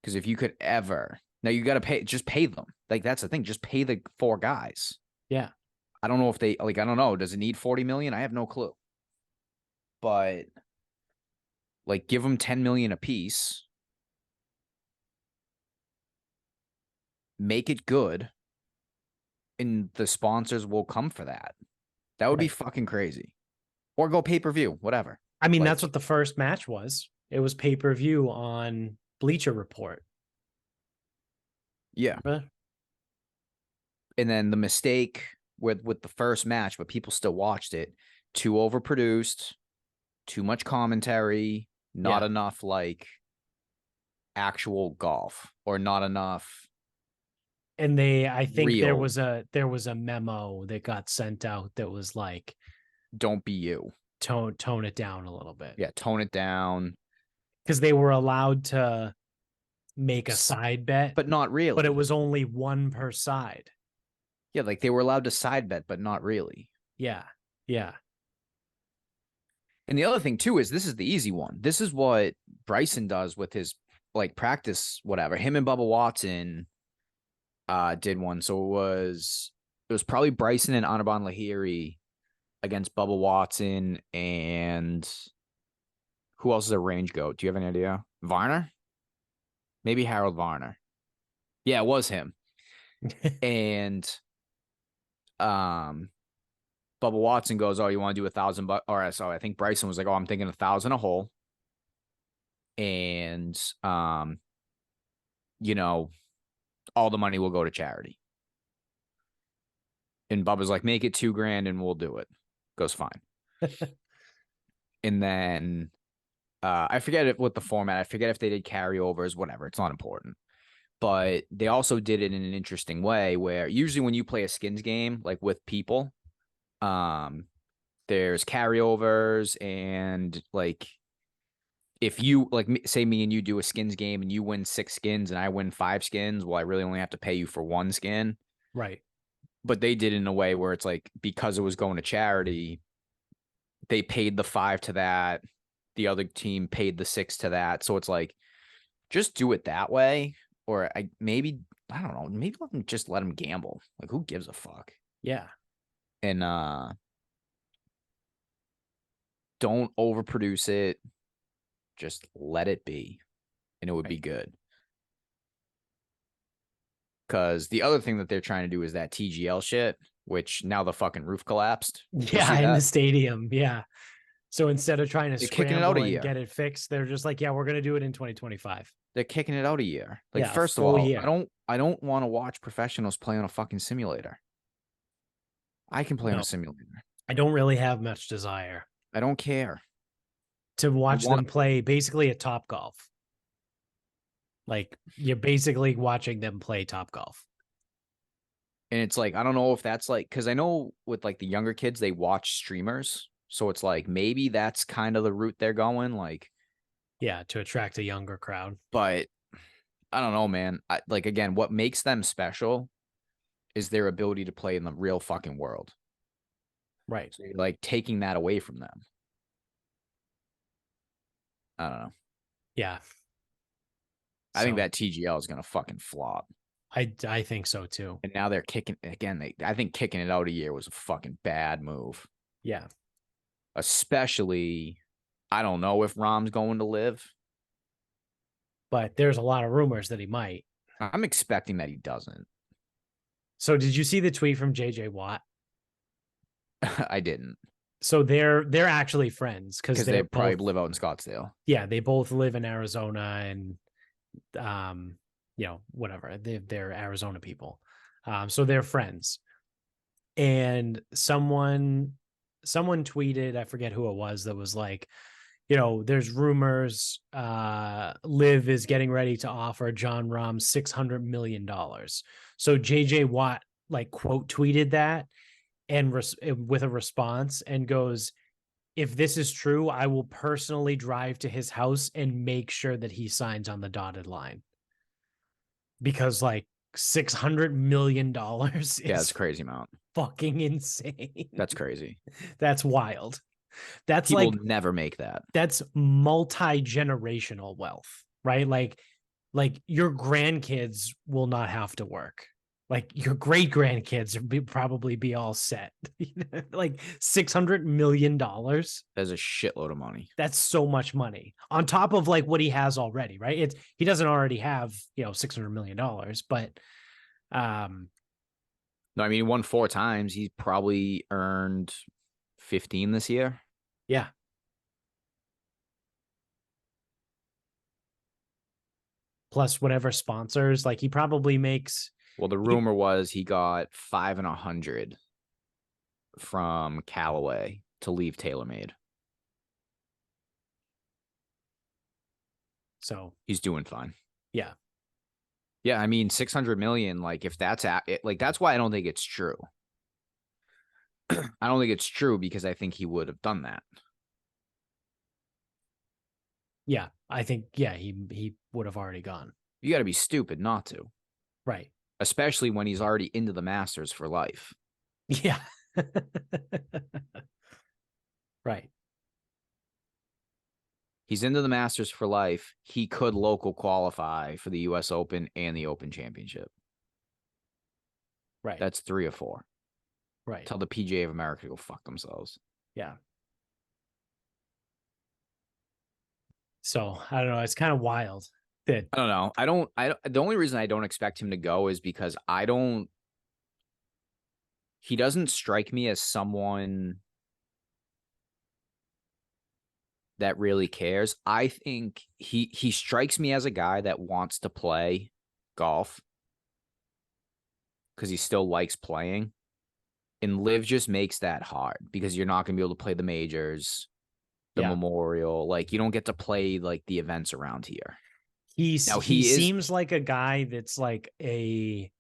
B: Because if you could ever, now you got to just pay them. Like that's the thing. Just pay the 4 guys.
A: Yeah.
B: I don't know if they like, I don't know. Does it need 40 million? I have no clue. But like give them 10 million a piece. Make it good. And the sponsors will come for that. That would be fucking crazy. Or go pay-per-view, whatever.
A: I mean,
B: like,
A: that's what the first match was. It was pay-per-view on Bleacher Report.
B: Yeah.
A: Huh?
B: And then the mistake with the first match, but people still watched it, too overproduced, too much commentary, not enough like actual golf, or not enough.
A: And I think
B: real.
A: there was a memo that got sent out that was like,
B: don't be you.
A: Tone it down a little bit.
B: Yeah, tone it down.
A: Because they were allowed to make a side bet,
B: but not really.
A: But it was only one per side.
B: Yeah, like they were allowed to side bet, but not really.
A: Yeah. Yeah.
B: And the other thing too is this is the easy one. This is what Bryson does with his like practice, whatever. Him and Bubba Watson did one. So it was probably Bryson and Anirban Lahiri against Bubba Watson, and who else is a range goat? Do you have any idea? Varner? Maybe Harold Varner. Yeah, it was him. And Bubba Watson goes, "Oh, you want to do $1,000?" Or so I think Bryson was like, "Oh, I'm thinking 1,000 a hole." And you know, all the money will go to charity. And Bubba's like, "Make it $2,000 and we'll do it." Goes, fine. And then I forget what the format. I forget if they did carryovers, whatever. It's not important. But they also did it in an interesting way where usually when you play a skins game, like with people, there's carryovers and like if you like say me and you do a skins game and you win 6 skins and I win 5 skins, well, I really only have to pay you for 1 skin.
A: Right.
B: But they did it in a way where it's like because it was going to charity, they paid the 5 to that. The other team paid the 6 to that. So it's like just do it that way. Or I don't know, maybe just let them gamble. Like who gives a fuck?
A: Yeah.
B: And don't overproduce it. Just let it be. And it would be good. Because the other thing that they're trying to do is that TGL shit, which now the fucking roof collapsed.
A: Yeah, in the stadium. Yeah. So instead of trying to
B: they're kicking it out
A: scramble
B: a
A: and
B: year.
A: get it fixed, they're just like, yeah, we're gonna do it in 2025.
B: They're kicking it out a year. Like,
A: Yeah,
B: first of
A: full
B: all,
A: year.
B: I don't want to watch professionals play on a fucking simulator. I can play on
A: No,
B: a simulator.
A: I don't really have much desire
B: I don't care.
A: to watch them play basically at Top Golf. Like you're basically watching them play Top Golf.
B: And it's like, I don't know if that's like, because I know with like the younger kids, they watch streamers. So it's like, maybe that's kind of the route they're going. Like,
A: yeah, to attract a younger crowd.
B: But I don't know, man. Like, again, what makes them special is their ability to play in the real fucking world.
A: Right.
B: So you're like taking that away from them. I don't know.
A: Yeah.
B: I think that TGL is going to fucking flop.
A: I think so too.
B: And now they're kicking again. I think kicking it out a year was a fucking bad move.
A: Yeah.
B: Especially, I don't know if Rahm's going to live.
A: But there's a lot of rumors that he might.
B: I'm expecting that he doesn't.
A: So did you see the tweet from JJ Watt?
B: I didn't.
A: So they're actually friends because
B: they probably live out in Scottsdale.
A: Yeah, they both live in Arizona and whatever. They're Arizona people. So they're friends. And someone tweeted, I forget who it was, that was like, there's rumors Liv is getting ready to offer Jon Rahm $600 million. So JJ Watt like quote tweeted that and with a response and goes, if this is true, I will personally drive to his house and make sure that he signs on the dotted line. Because like $600 million is
B: it's crazy amount.
A: Fucking insane.
B: That's crazy.
A: That's wild. That's
B: people like never make that.
A: That's multi-generational wealth, right? Like your grandkids will not have to work. Like your great grandkids will probably be all set. Like $600 million.
B: That's a shitload of money.
A: That's so much money on top of like what he has already, right? He doesn't already have $600 million, but
B: no, I mean he won 4 times. He's probably earned 15 this year.
A: Yeah. Plus whatever sponsors, like he probably makes.
B: Well, the rumor was he got 5 and 100 from Callaway to leave TaylorMade.
A: So
B: he's doing fine.
A: Yeah.
B: Yeah, I mean 600 million. Like if that's like that's why I don't think it's true. I don't think it's true because I think he would have done that.
A: Yeah, I think he would have already gone.
B: You got to be stupid not to.
A: Right.
B: Especially when he's already into the Masters for life.
A: Yeah. Right.
B: He's into the Masters for life. He could local qualify for the US Open and the Open Championship.
A: Right.
B: That's 3 or 4.
A: Right.
B: Tell the PGA of America to go fuck themselves.
A: Yeah. So I don't know. It's kind of wild.
B: I don't know. The only reason I don't expect him to go is because he doesn't strike me as someone that really cares. I think he strikes me as a guy that wants to play golf because he still likes playing. And Live just makes that hard because you're not going to be able to play the majors, the
A: Yeah.
B: Memorial. Like, you don't get to play like the events around here. Now
A: He
B: he is,
A: seems like a guy that's like a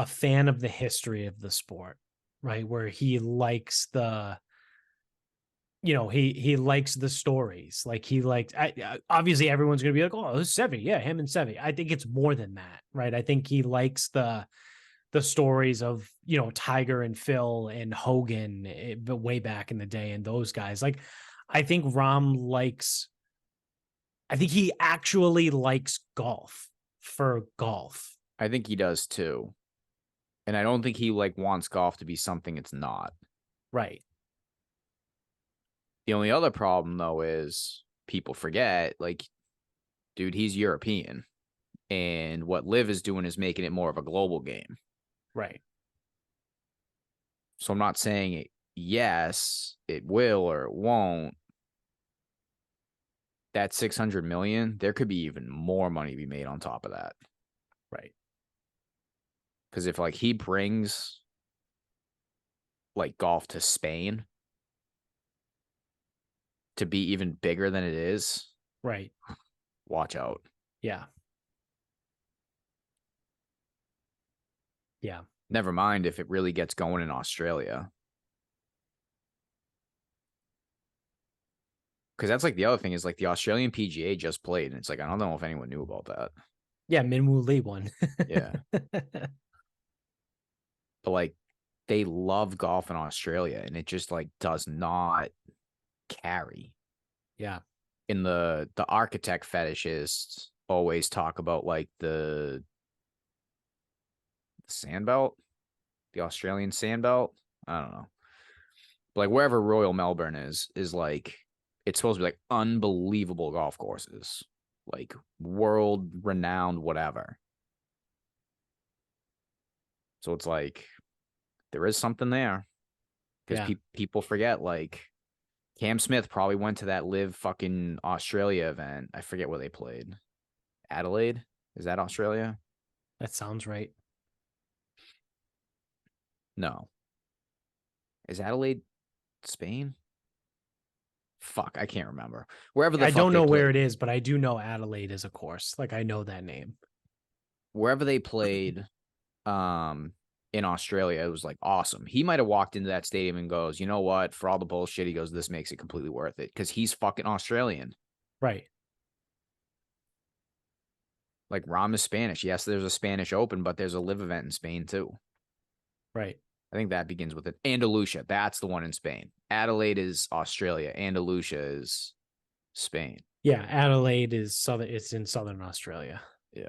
A: fan of the history of the sport, right? Where he likes the, he likes the stories. Like he liked, obviously everyone's going to be like, oh, it's Sevy. Yeah, him and Sevy. I think it's more than that, right? I think he likes the stories of, Tiger and Phil and Hogan, but way back in the day, and those guys. Like, I think Rahm likes, I think he actually likes golf for golf.
B: I think he does too. And I don't think he like wants golf to be something it's not.
A: Right.
B: The only other problem though is people forget, like, dude, he's European. And what Live is doing is making it more of a global game.
A: Right.
B: So I'm not saying yes, it will or it won't. That 600 million, there could be even more money to be made on top of that.
A: Right.
B: Because if like he brings like golf to Spain to be even bigger than it is,
A: Right.
B: watch out.
A: Yeah. Yeah.
B: Never mind if it really gets going in Australia. Because that's like the other thing is like the Australian PGA just played, and it's like I don't know if anyone knew about that.
A: Yeah. Minwoo Lee won.
B: Yeah. But like they love golf in Australia, and it just like does not carry.
A: Yeah.
B: In the architect fetishists always talk about like the sandbelt, the Australian sandbelt. I don't know. But like wherever Royal Melbourne is like it's supposed to be like unbelievable golf courses, like world renowned, whatever. So it's like there is something there because
A: Yeah.
B: people forget like Cam Smith probably went to that Live fucking Australia event. I forget where they played. Adelaide? Is that Australia?
A: That sounds right.
B: No. Is Adelaide Spain? Fuck, I can't remember. Wherever the
A: I
B: fuck
A: don't
B: they
A: know where
B: played,
A: it is, but I do know Adelaide is a course. Like, I know that name.
B: wherever they played, um, in Australia, it was like awesome. He might have walked into that stadium and goes, you know what? For all the bullshit, he goes, this makes it completely worth it because he's fucking Australian.
A: Right.
B: Like Rahm is Spanish. Yes, there's a Spanish Open, but there's a live event in Spain too.
A: Right.
B: I think that begins with it. Andalusia, that's the one in Spain. Adelaide is Australia. Andalusia is Spain.
A: Yeah. Adelaide is southern. It's in southern Australia.
B: Yeah.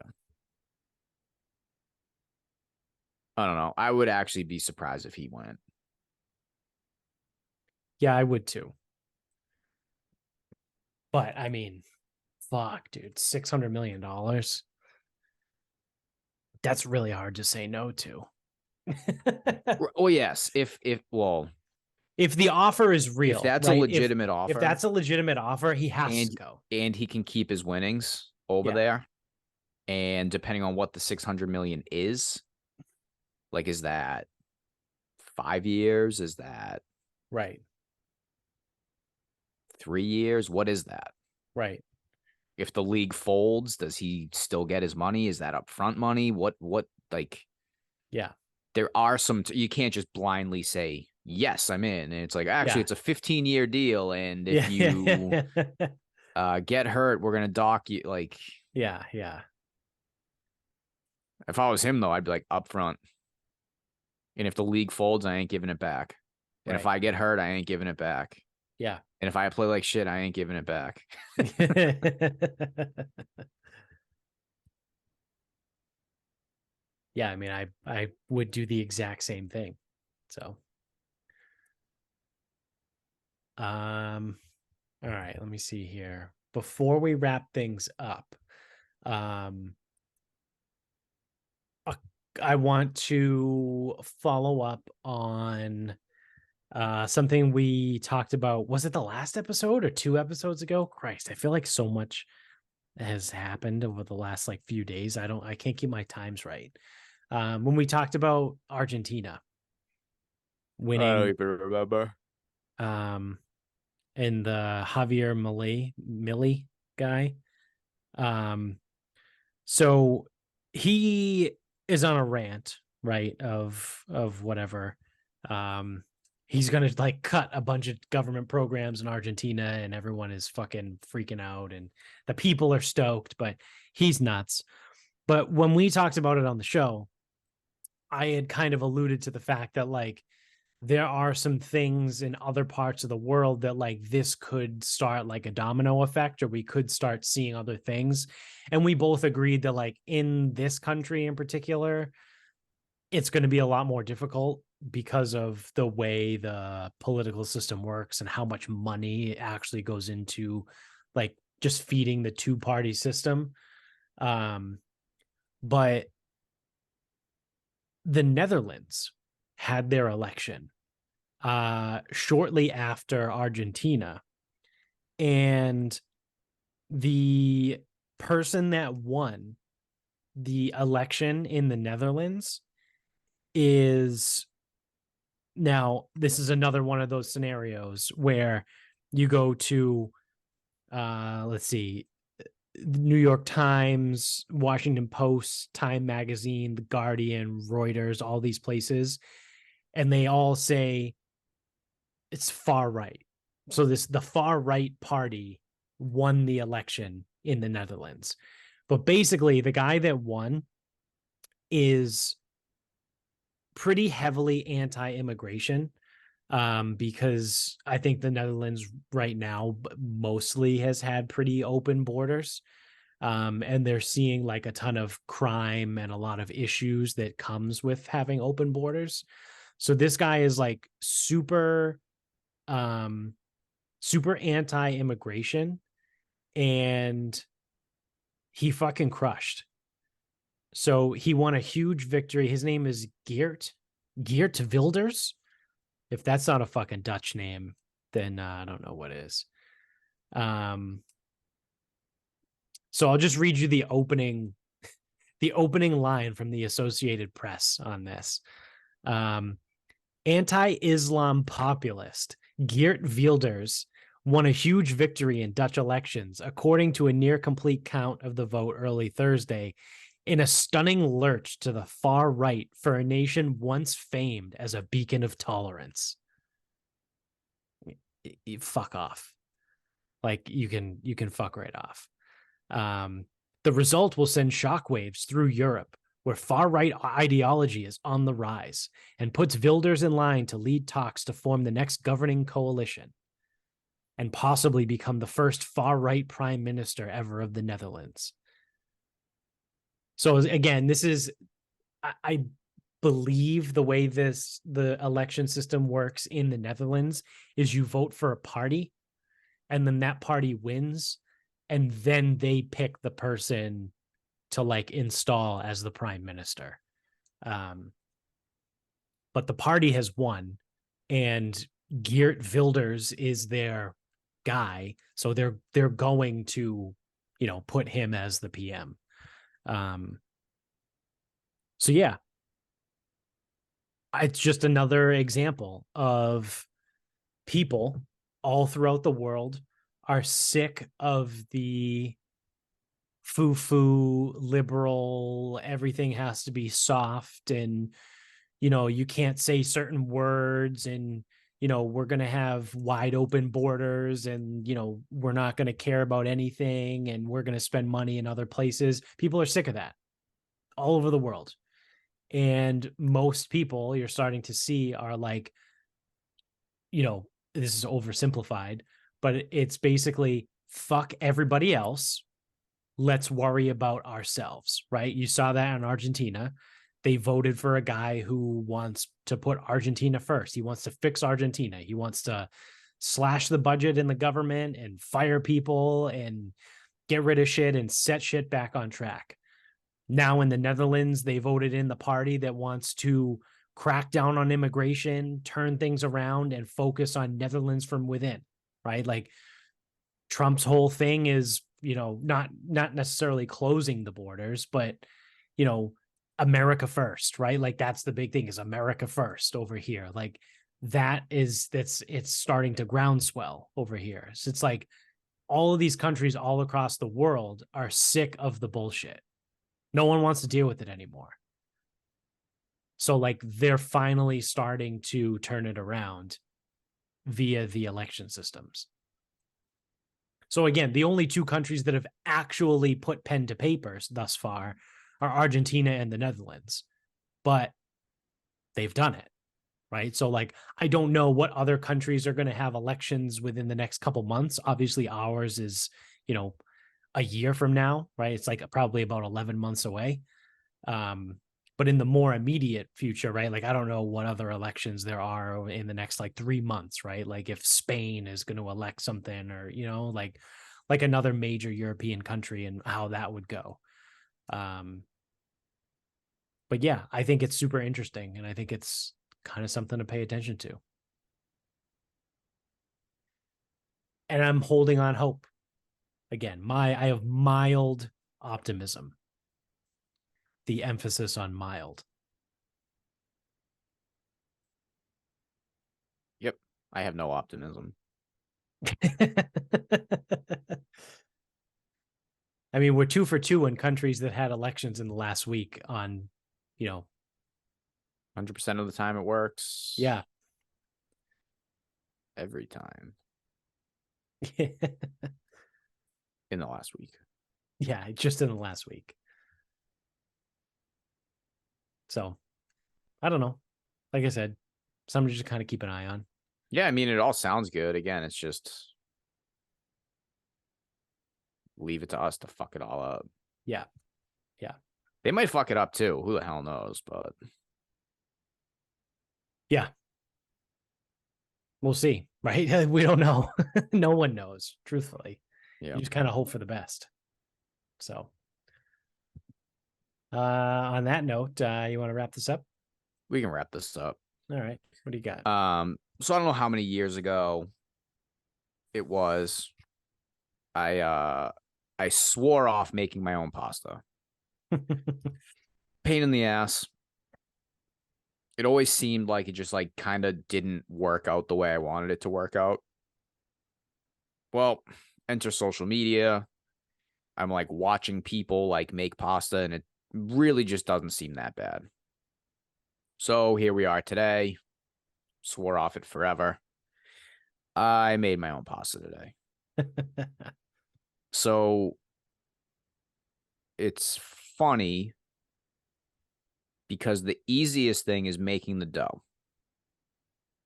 B: I don't know. I would actually be surprised if he went.
A: Yeah, I would too. But I mean, fuck, dude, $600 million. That's really hard to say no to.
B: Oh yes, if well,
A: If the offer is
B: if
A: real,
B: that's a
A: right?
B: legitimate
A: If
B: offer
A: that's a legitimate offer, he has
B: and
A: to go.
B: and he can keep his winnings over
A: Yeah.
B: there, and depending on what the 600 million is, like is that 5 years? Is that
A: Right.
B: 3 years? What is that?
A: Right.
B: If the league folds, does he still get his money? Is that upfront money? What like
A: Yeah.
B: there are some you can't just blindly say yes, I'm in. And it's like actually
A: Yeah.
B: it's a 15-year deal, and if you
A: Yeah.
B: get hurt, we're gonna dock you. Like
A: Yeah. Yeah.
B: if I was him though, I'd be like upfront. And if the league folds, I ain't giving it back. And if
A: Right.
B: I get hurt, I ain't giving it back.
A: Yeah.
B: And if I play like shit, I ain't giving it back.
A: Yeah, I mean, I would do the exact same thing. So, all right, let me see here. Before we wrap things up, um, I want to follow up on something we talked about. Was it the last episode or 2 episodes ago? Christ, I feel like so much has happened over the last like few days. I can't keep my times right. When we talked about Argentina,
B: I don't
A: winning
B: even remember.
A: um and the Javier Milei guy. Um so he is on a rant, right, of whatever. Um he's gonna like cut a bunch of government programs in Argentina, and everyone is fucking freaking out, and the people are stoked, but he's nuts. But when we talked about it on the show, I had kind of alluded to the fact that like there are some things in other parts of the world that like this could start like a domino effect, or we could start seeing other things. And we both agreed that like in this country in particular, it's going to be a lot more difficult because of the way the political system works and how much money actually goes into like just feeding the two-party system. Um, but the Netherlands had their election shortly after Argentina. And the person that won the election in the Netherlands is now, this is another one of those scenarios where you go to, let's see, New York Times, Washington Post, Time Magazine, The Guardian, Reuters, all these places, and they all say it's far right. So the far right party won the election in the Netherlands. But basically, the guy that won is pretty heavily anti-immigration, because I think the Netherlands right now mostly has had pretty open borders. And they're seeing like a ton of crime and a lot of issues that comes with having open borders. So this guy is like um, super anti-immigration, and he fucking crushed. So he won a huge victory. His name is Geert Wilders. If that's not a fucking Dutch name, then I don't know what is. Um, so I'll just read you the opening line from the Associated Press on this. Um, Anti-Islam populist Geert Wilders won a huge victory in Dutch elections, according to a near complete count of the vote early Thursday, in a stunning lurch to the far right for a nation once famed as a beacon of tolerance. You fuck off. Like you can fuck right off. The result will send shockwaves through Europe, where far right ideology is on the rise, and puts Wilders in line to lead talks to form the next governing coalition and possibly become the first far right prime minister ever of the Netherlands. So again, this is, I believe the way the election system works in the Netherlands is you vote for a party, and then that party wins, and then they pick the person to like install as the prime minister. But the party has won, and Geert Wilders is their guy, so they're going to, put him as the PM. So yeah, it's just another example of people all throughout the world are sick of the foo-foo liberal, everything has to be soft, and you can't say certain words, and we're going to have wide open borders, and we're not going to care about anything, and we're going to spend money in other places. People are sick of that all over the world. And most people you're starting to see are like, this is oversimplified, but it's basically fuck everybody else. Let's worry about ourselves, right? You saw that in Argentina. They voted for a guy who wants to put Argentina first. He wants to fix Argentina. He wants to slash the budget in the government and fire people and get rid of shit and set shit back on track. Now in the Netherlands, they voted in the party that wants to crack down on immigration, turn things around, and focus on Netherlands from within, right? Like Trump's whole thing is, not necessarily closing the borders, but, America first, right? Like that's the big thing, is America first over here. Like it's starting to groundswell over here. So it's like all of these countries all across the world are sick of the bullshit. No one wants to deal with it anymore. So like they're finally starting to turn it around via the election systems. So again, the only two countries that have actually put pen to paper thus far are Argentina and the Netherlands. But they've done it, right? So like I don't know what other countries are going to have elections within the next couple months. Obviously ours is, a year from now, right? It's like probably about 11 months away. But in the more immediate future, right? Like I don't know what other elections there are in the next like 3 months, right? Like if Spain is going to elect something, or like another major European country, and how that would go. But yeah, I think it's super interesting, and I think it's kind of something to pay attention to. And I'm holding on hope. Again, I have mild optimism. The emphasis on mild.
B: Yep. I have no optimism.
A: I mean, we're 2 for 2 in countries that had elections in the last week on,
B: 100% of the time it works.
A: yeah.
B: Every time. In the last week.
A: Yeah, just in the last week. So, I don't know. Like I said, something to just kind of keep an eye on.
B: Yeah, I mean, it all sounds good. Again, it's just leave it to us to fuck it all up.
A: Yeah. Yeah.
B: They might fuck it up too. Who the hell knows? But
A: yeah. We'll see, right? We don't know. No one knows, truthfully.
B: yeah.
A: You just kind of hope for the best. So, on that note, you want to wrap this up?
B: We can wrap this up.
A: All right. What do you got?
B: So I don't know how many years ago it was. I swore off making my own pasta. Pain in the ass. It always seemed like it just like kind of didn't work out the way I wanted it to work out. Well, enter social media. I'm like watching people like make pasta, and it really just doesn't seem that bad. So here we are today. Swore off it forever. I made my own pasta today. So it's funny because the easiest thing is making the dough.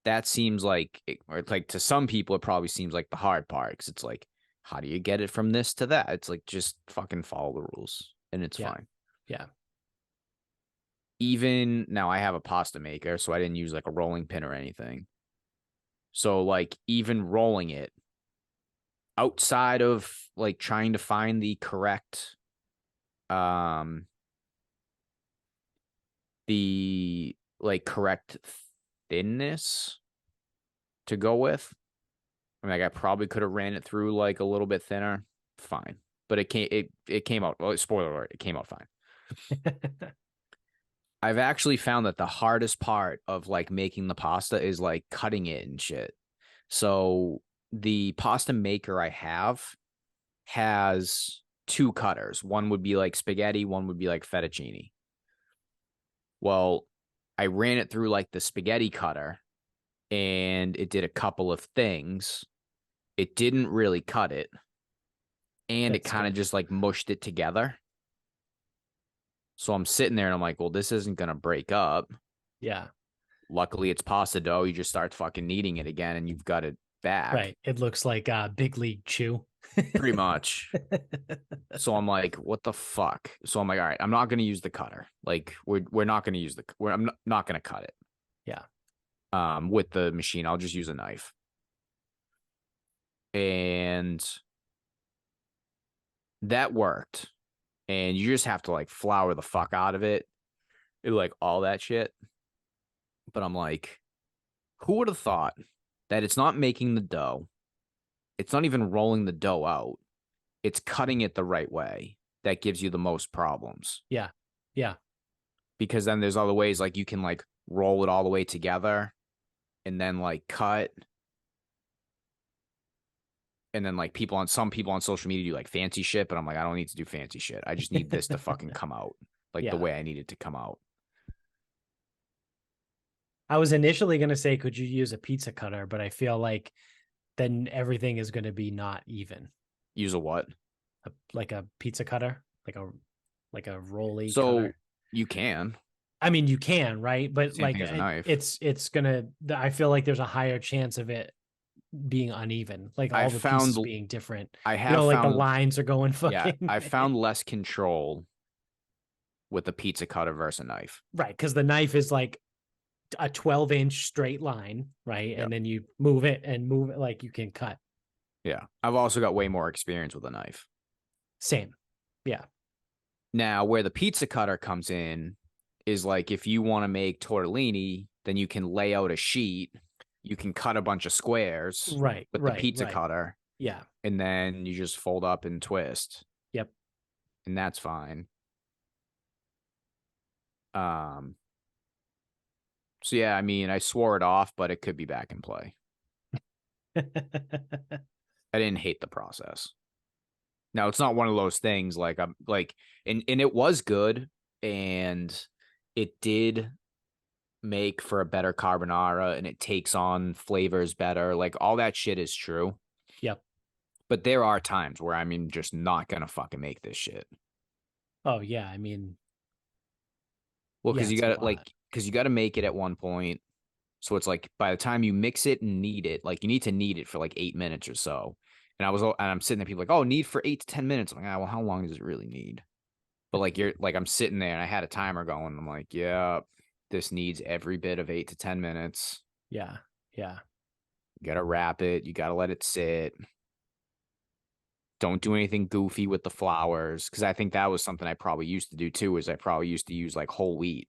B: That seems like, or like to some people, it probably seems like the hard part, because it's like, how do you get it from this to that? It's like, just fucking follow the rules and it's fine.
A: Yeah.
B: Even now, I have a pasta maker, so I didn't use like a rolling pin or anything. So like even rolling it, outside of like trying to find the correct correct thinness to go with. I mean, like I probably could have ran it through like a little bit thinner. Fine. But it came out, well, spoiler alert, it came out fine. I've actually found that the hardest part of like making the pasta is like cutting it and shit. So the pasta maker I have has 2 cutters. One would be like spaghetti, one would be like fettuccine. Well, I ran it through like the spaghetti cutter, and it did a couple of things. It didn't really cut it, and it kind of just like mushed it together. So I'm sitting there and I'm like, well, this isn't going to break up.
A: Yeah.
B: Luckily, it's pasta dough. You just start fucking kneading it again, and you've got it back.
A: Right. It looks like Big League Chew.
B: Pretty much. So I'm like, what the fuck? So I'm like, all right, I'm not going to use the cutter. Like we're not going to use I'm not going to cut it.
A: Yeah.
B: With the machine, I'll just use a knife. And that worked. And you just have to like flour the fuck out of it. Like all that shit. But I'm like, who would have thought that it's not making the dough? It's not even rolling the dough out. It's cutting it the right way that gives you the most problems.
A: Yeah. Yeah.
B: Because then there's other ways, like you can like roll it all the way together and then like cut. And then like some people on social media do like fancy shit, but I'm like, I don't need to do fancy shit. I just need this to fucking come out like the
A: Yeah.
B: way I need it to come out.
A: I was initially going to say, could you use a pizza cutter? But I feel like then everything is going to be not even.
B: Use a what?
A: Like a pizza cutter, like a rolly
B: So
A: cutter.
B: you can.
A: I mean, you can, right? But
B: Same
A: like
B: thing as a knife.
A: it's gonna. I feel like there's a higher chance of it being uneven, like
B: I
A: all the
B: found
A: pieces being different.
B: I
A: You
B: have
A: know, like the
B: found
A: lines are going
B: yeah,
A: fucking
B: I found less control with a pizza cutter versus a knife.
A: right because the knife is like a 12-inch straight line, right?
B: Yeah.
A: And then you move it and move it like you can cut.
B: Yeah. I've also got way more experience with a knife.
A: Same. Yeah.
B: Now, where the pizza cutter comes in is like if you want to make tortellini, then you can lay out a sheet, you can cut a bunch of squares
A: Right.
B: with the
A: Right.
B: pizza
A: Right.
B: cutter,
A: Yeah.
B: and then you just fold up and twist,
A: Yep.
B: and that's fine. Um, so yeah, I mean, I swore it off, but it could be back in play. I didn't hate the process. Now it's not one of those things like I'm like, and it was good, and it did make for a better carbonara, and it takes on flavors better. Like all that shit is true.
A: Yep.
B: But there are times where I'm just not gonna fucking make this shit.
A: Oh yeah. I mean,
B: Well,
A: yeah, it's a lot.
B: because you got to make it at one point. So it's like by the time you mix it and knead it, like you need to knead it for like 8 minutes or so. And I'm sitting there, people like, oh, knead for 8 to 10 minutes. I'm like, well, how long does it really need? But like I'm sitting there and I had a timer going. I'm like, yeah, this needs every bit of 8 to 10 minutes.
A: Yeah. Yeah.
B: You gotta wrap it. You gotta let it sit. Don't do anything goofy with the flours, because I think that was something I probably used to do too. Is I probably used to use like whole wheat.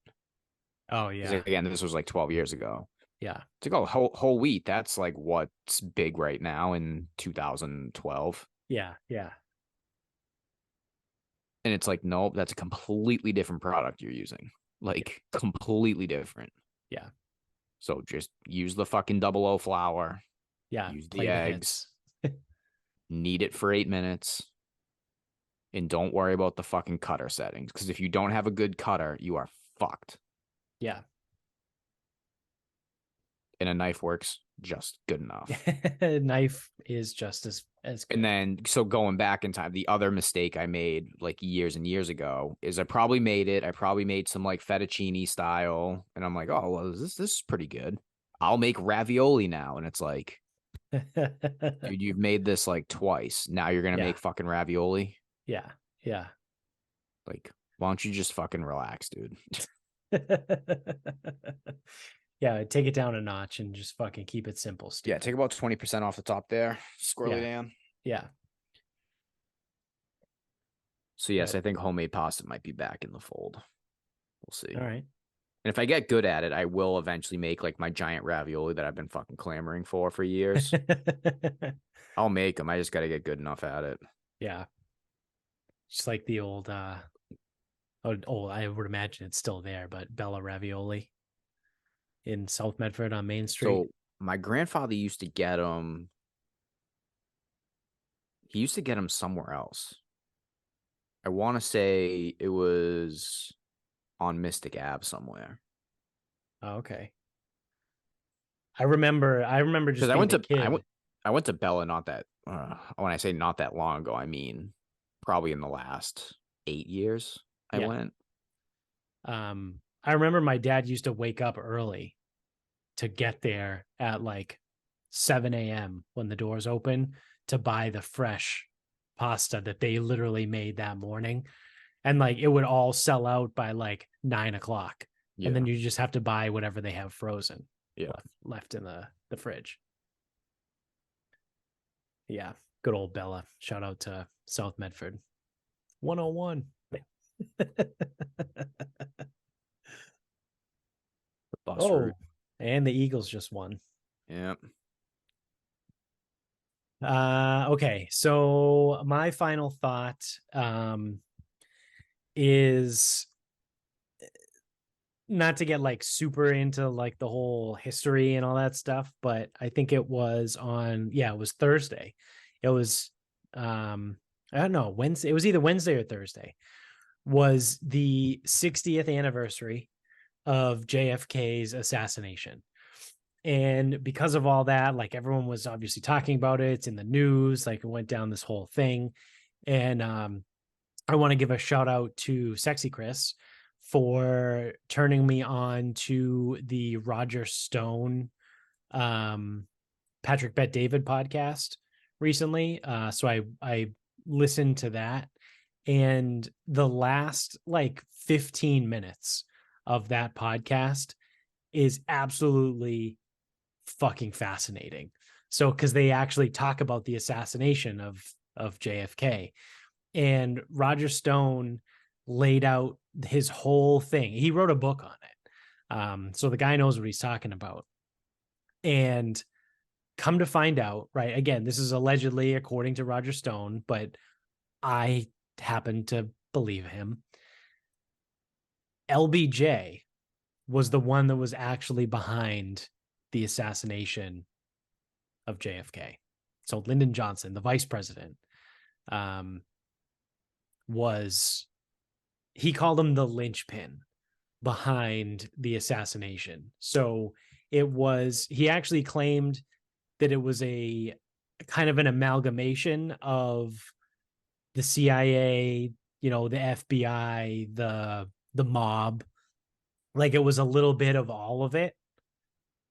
A: Oh
B: Because
A: yeah.
B: again, this was like 12 years ago.
A: Yeah.
B: To go whole wheat, that's like what's big right now in 2012.
A: Yeah. Yeah.
B: And it's like, nope, that's a completely different product you're using. Like completely different.
A: Yeah.
B: So just use the fucking double O flour,
A: Yeah.
B: use the
A: Play the
B: eggs,
A: hits.
B: knead it for 8 minutes, and don't worry about the fucking cutter settings. Because if you don't have a good cutter, you are fucked.
A: Yeah.
B: And a knife works just good enough.
A: Knife is just as good.
B: And then, so going back in time, the other mistake I made like years and years ago is I probably made some like fettuccine style. And I'm like, oh, well, this is pretty good. I'll make ravioli now. And it's like, dude, you've made this like twice. Now you're going to
A: Yeah.
B: make fucking ravioli.
A: Yeah. Yeah.
B: Like, why don't you just fucking relax, dude?
A: Yeah, take it down a notch and just fucking keep it simple,
B: Yeah,
A: stupid.
B: take about 20% off the top there. Squirrely
A: Yeah.
B: down.
A: Yeah.
B: So yes,
A: But
B: I think homemade pasta might be back in the fold. We'll see.
A: all right.
B: And if I get good at it, I will eventually make like my giant ravioli that I've been fucking clamoring for years. I'll make them. I just got to get good enough at it.
A: Yeah. Just like the old I would imagine it's still there, but Bella Ravioli in South Medford on Main Street.
B: So my grandfather used to get them. He used to get them somewhere else. I want to say it was on Mystic Ave somewhere.
A: Oh, okay. I remember
B: Because
A: just being a kid.
B: I went to Bella not that when I say not that long ago, I mean probably in the last 8 years I
A: Yeah.
B: went.
A: I remember my dad used to wake up early to get there at like 7 a.m. when the doors open to buy the fresh pasta that they literally made that morning. And like it would all sell out by like 9 o'clock. And then
B: Yeah.
A: you just have to buy whatever they have frozen
B: Yeah.
A: left in the fridge. Yeah. Good old Bella. Shout out to South Medford. 101.
B: The bus route.
A: Oh, and the Eagles just won.
B: Yeah.
A: Okay, so my final thought is not to get like super into like the whole history and all that stuff, but I think it was it was Thursday. It was, I don't know, Wednesday. It was either Wednesday or Thursday, was the 60th anniversary of JFK's assassination. And because of all that, like everyone was obviously talking about it. It's in the news, like it went down this whole thing. And I want to give a shout out to Sexy Chris for turning me on to the Roger Stone, Patrick Bet David podcast recently. So I listened to that, and the last like 15 minutes of that podcast is absolutely fucking fascinating. So because they actually talk about the assassination of JFK, and Roger Stone laid out his whole thing. He wrote a book on it. So the guy knows what he's talking about. And come to find out, right? Again, this is allegedly according to Roger Stone, but I happen to believe him. LBJ was the one that was actually behind the assassination of JFK. So Lyndon Johnson, the vice president, he called him the linchpin behind the assassination. So he actually claimed that it was a kind of an amalgamation of the CIA, the FBI, the mob. Like it was a little bit of all of it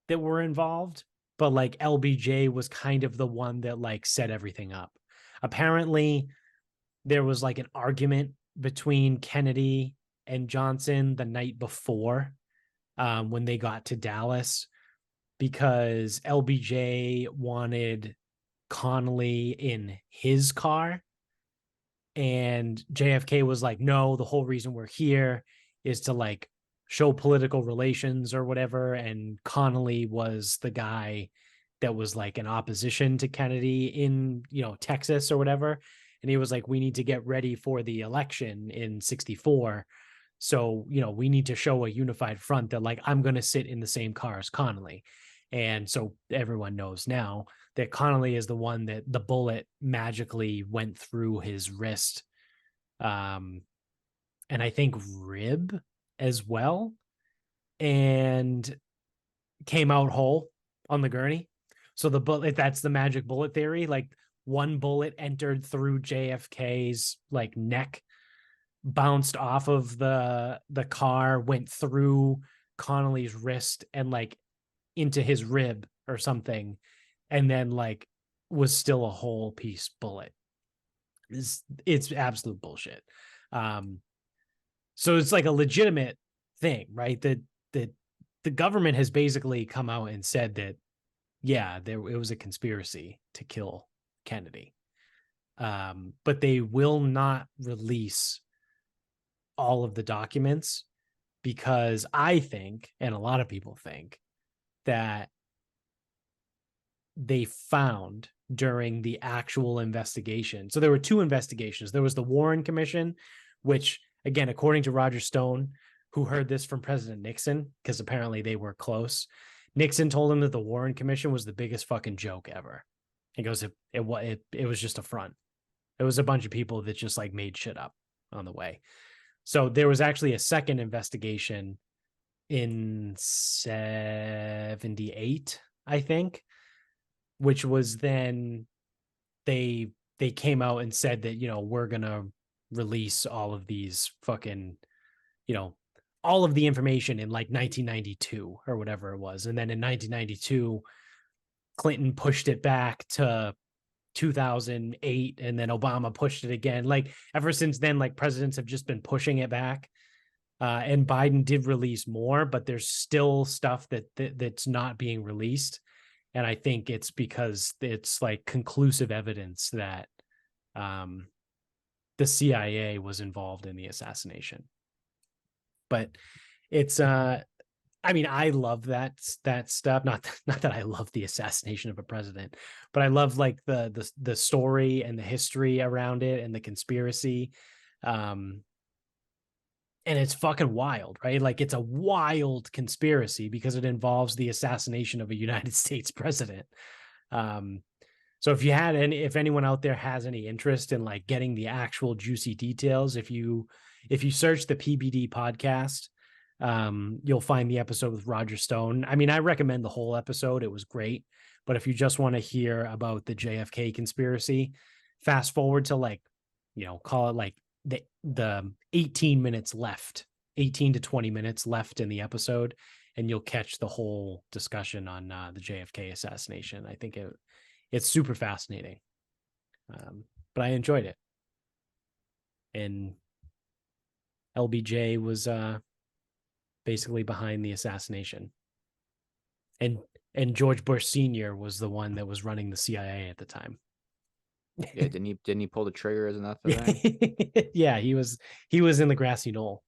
A: that were involved, but like LBJ was kind of the one that like set everything up. Apparently, there was like an argument between Kennedy and Johnson the night before, when they got to Dallas, because LBJ wanted Connolly in his car. And JFK was like, no, the whole reason we're here is to like show political relations or whatever. And Connolly was the guy that was like in opposition to Kennedy in, Texas or whatever. And he was like, we need to get ready for the election in 64. So, we need to show a unified front that like, I'm going to sit in the same car as Connolly. And so everyone knows now that Connolly is the one that the bullet magically went through his wrist. And I think rib as well, and came out whole on the gurney. So the bullet, that's the magic bullet theory. Like one bullet entered through JFK's like neck, bounced off of the car, went through Connolly's wrist and like into his rib or something, and then like was still a whole piece bullet. It's absolute bullshit. So it's like a legitimate thing, right? That the government has basically come out and said that, yeah, it was a conspiracy to kill Kennedy. But they will not release all of the documents because I think, and a lot of people think, that they found during the actual investigation. So there were two investigations. There was the Warren Commission, which, again, according to Roger Stone, who heard this from President Nixon, because apparently they were close, Nixon told him that the Warren Commission was the biggest fucking joke ever. He goes, it was just a front. It was a bunch of people that just like made shit up on the way. So there was actually a second investigation in 78, I think, which was then they came out and said that, we're going to release all of these fucking, all of the information in like 1992 or whatever it was. And then in 1992, Clinton pushed it back to 2008, and then Obama pushed it again. Like ever since then, like presidents have just been pushing it back. And Biden did release more, but there's still stuff that's not being released. And I think it's because it's like conclusive evidence that the CIA was involved in the assassination. But it's I mean, I love that stuff. Not that I love the assassination of a president, but I love like the story and the history around it and the conspiracy. And and it's fucking wild, right? Like it's a wild conspiracy because it involves the assassination of a United States president. So if anyone out there has any interest in like getting the actual juicy details, if you search the PBD podcast, you'll find the episode with Roger Stone. I mean, I recommend the whole episode. It was great. But if you just want to hear about the JFK conspiracy, fast forward to like, call it like the 18 minutes left, 18 to 20 minutes left in the episode, and you'll catch the whole discussion on the JFK assassination. I think it's super fascinating. But I enjoyed it. And LBJ was basically behind the assassination. And George Bush Sr. was the one that was running the CIA at the time.
B: Yeah, didn't he pull the trigger? Isn't that the thing?
A: Yeah, he was in the grassy knoll.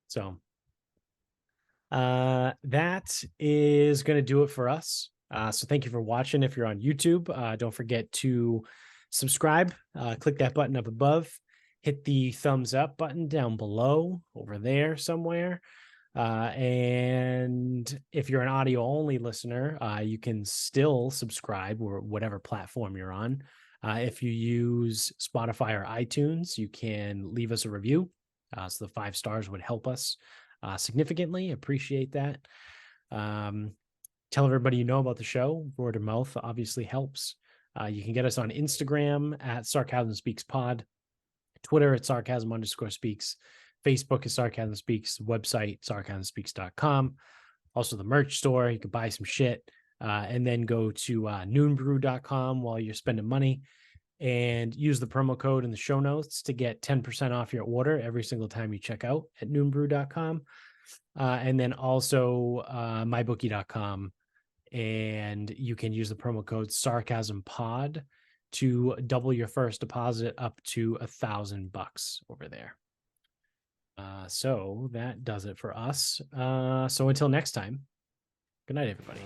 A: So that is going to do it for us. So thank you for watching. If you're on YouTube, don't forget to subscribe. Click that button up above. Hit the thumbs up button down below over there somewhere. And if you're an audio only listener, you can still subscribe or whatever platform you're on. If you use Spotify or iTunes, you can leave us a review. So the 5 stars would help us significantly. Appreciate that. Tell everybody you know about the show. Word of mouth obviously helps. You can get us on Instagram at Sarcasm Speaks Pod, Twitter at Sarcasm_speaks, Facebook is Sarcasm Speaks, website sarcasmspeaks.com. Also the merch store, you can buy some shit, and then go to noonbrew.com while you're spending money and use the promo code in the show notes to get 10% off your order every single time you check out at noonbrew.com. And then also mybookie.com, and you can use the promo code sarcasmpod to double your first deposit up to $1,000 over there. So that does it for us. So until next time, good night, everybody.